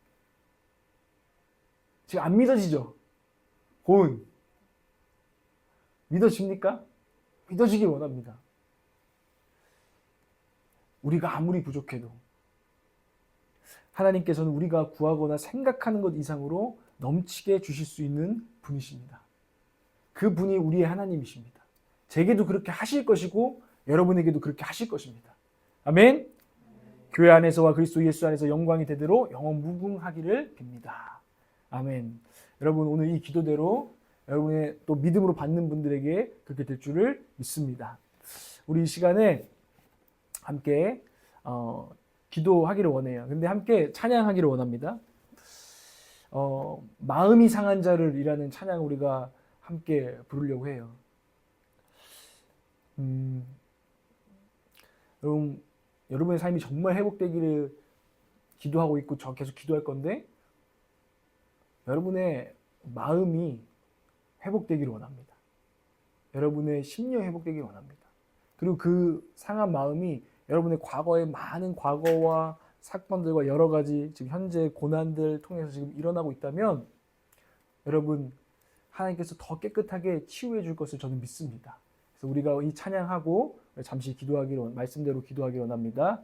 지금 안 믿어지죠? 고은. 믿어집니까? 믿어지길 원합니다. 우리가 아무리 부족해도 하나님께서는 우리가 구하거나 생각하는 것 이상으로 넘치게 주실 수 있는 분이십니다. 그 분이 우리의 하나님이십니다. 제게도 그렇게 하실 것이고 여러분에게도 그렇게 하실 것입니다. 아멘. 교회 안에서와 그리스도 예수 안에서 영광이 되도록 영원 무궁하기를 빕니다. 아멘. 여러분 오늘 이 기도대로 여러분의 또 믿음으로 받는 분들에게 그렇게 될 줄을 믿습니다. 우리 이 시간에 함께 기도하기를 원해요. 근데 함께 찬양하기를 원합니다. 마음이 상한 자를 이라는 찬양 우리가 함께 부르려고 해요. 여러분의 삶이 정말 회복되기를 기도하고 있고 저 계속 기도할 건데 여러분의 마음이 회복되기를 원합니다. 여러분의 심령 회복되기를 원합니다. 그리고 그 상한 마음이 여러분의 과거의 많은 과거와 사건들과 여러 가지 지금 현재 고난들 통해서 지금 일어나고 있다면 여러분 하나님께서 더 깨끗하게 치유해 줄 것을 저는 믿습니다. 그래서 우리가 이 찬양하고 잠시 기도하기로 말씀대로 기도하기로 원합니다.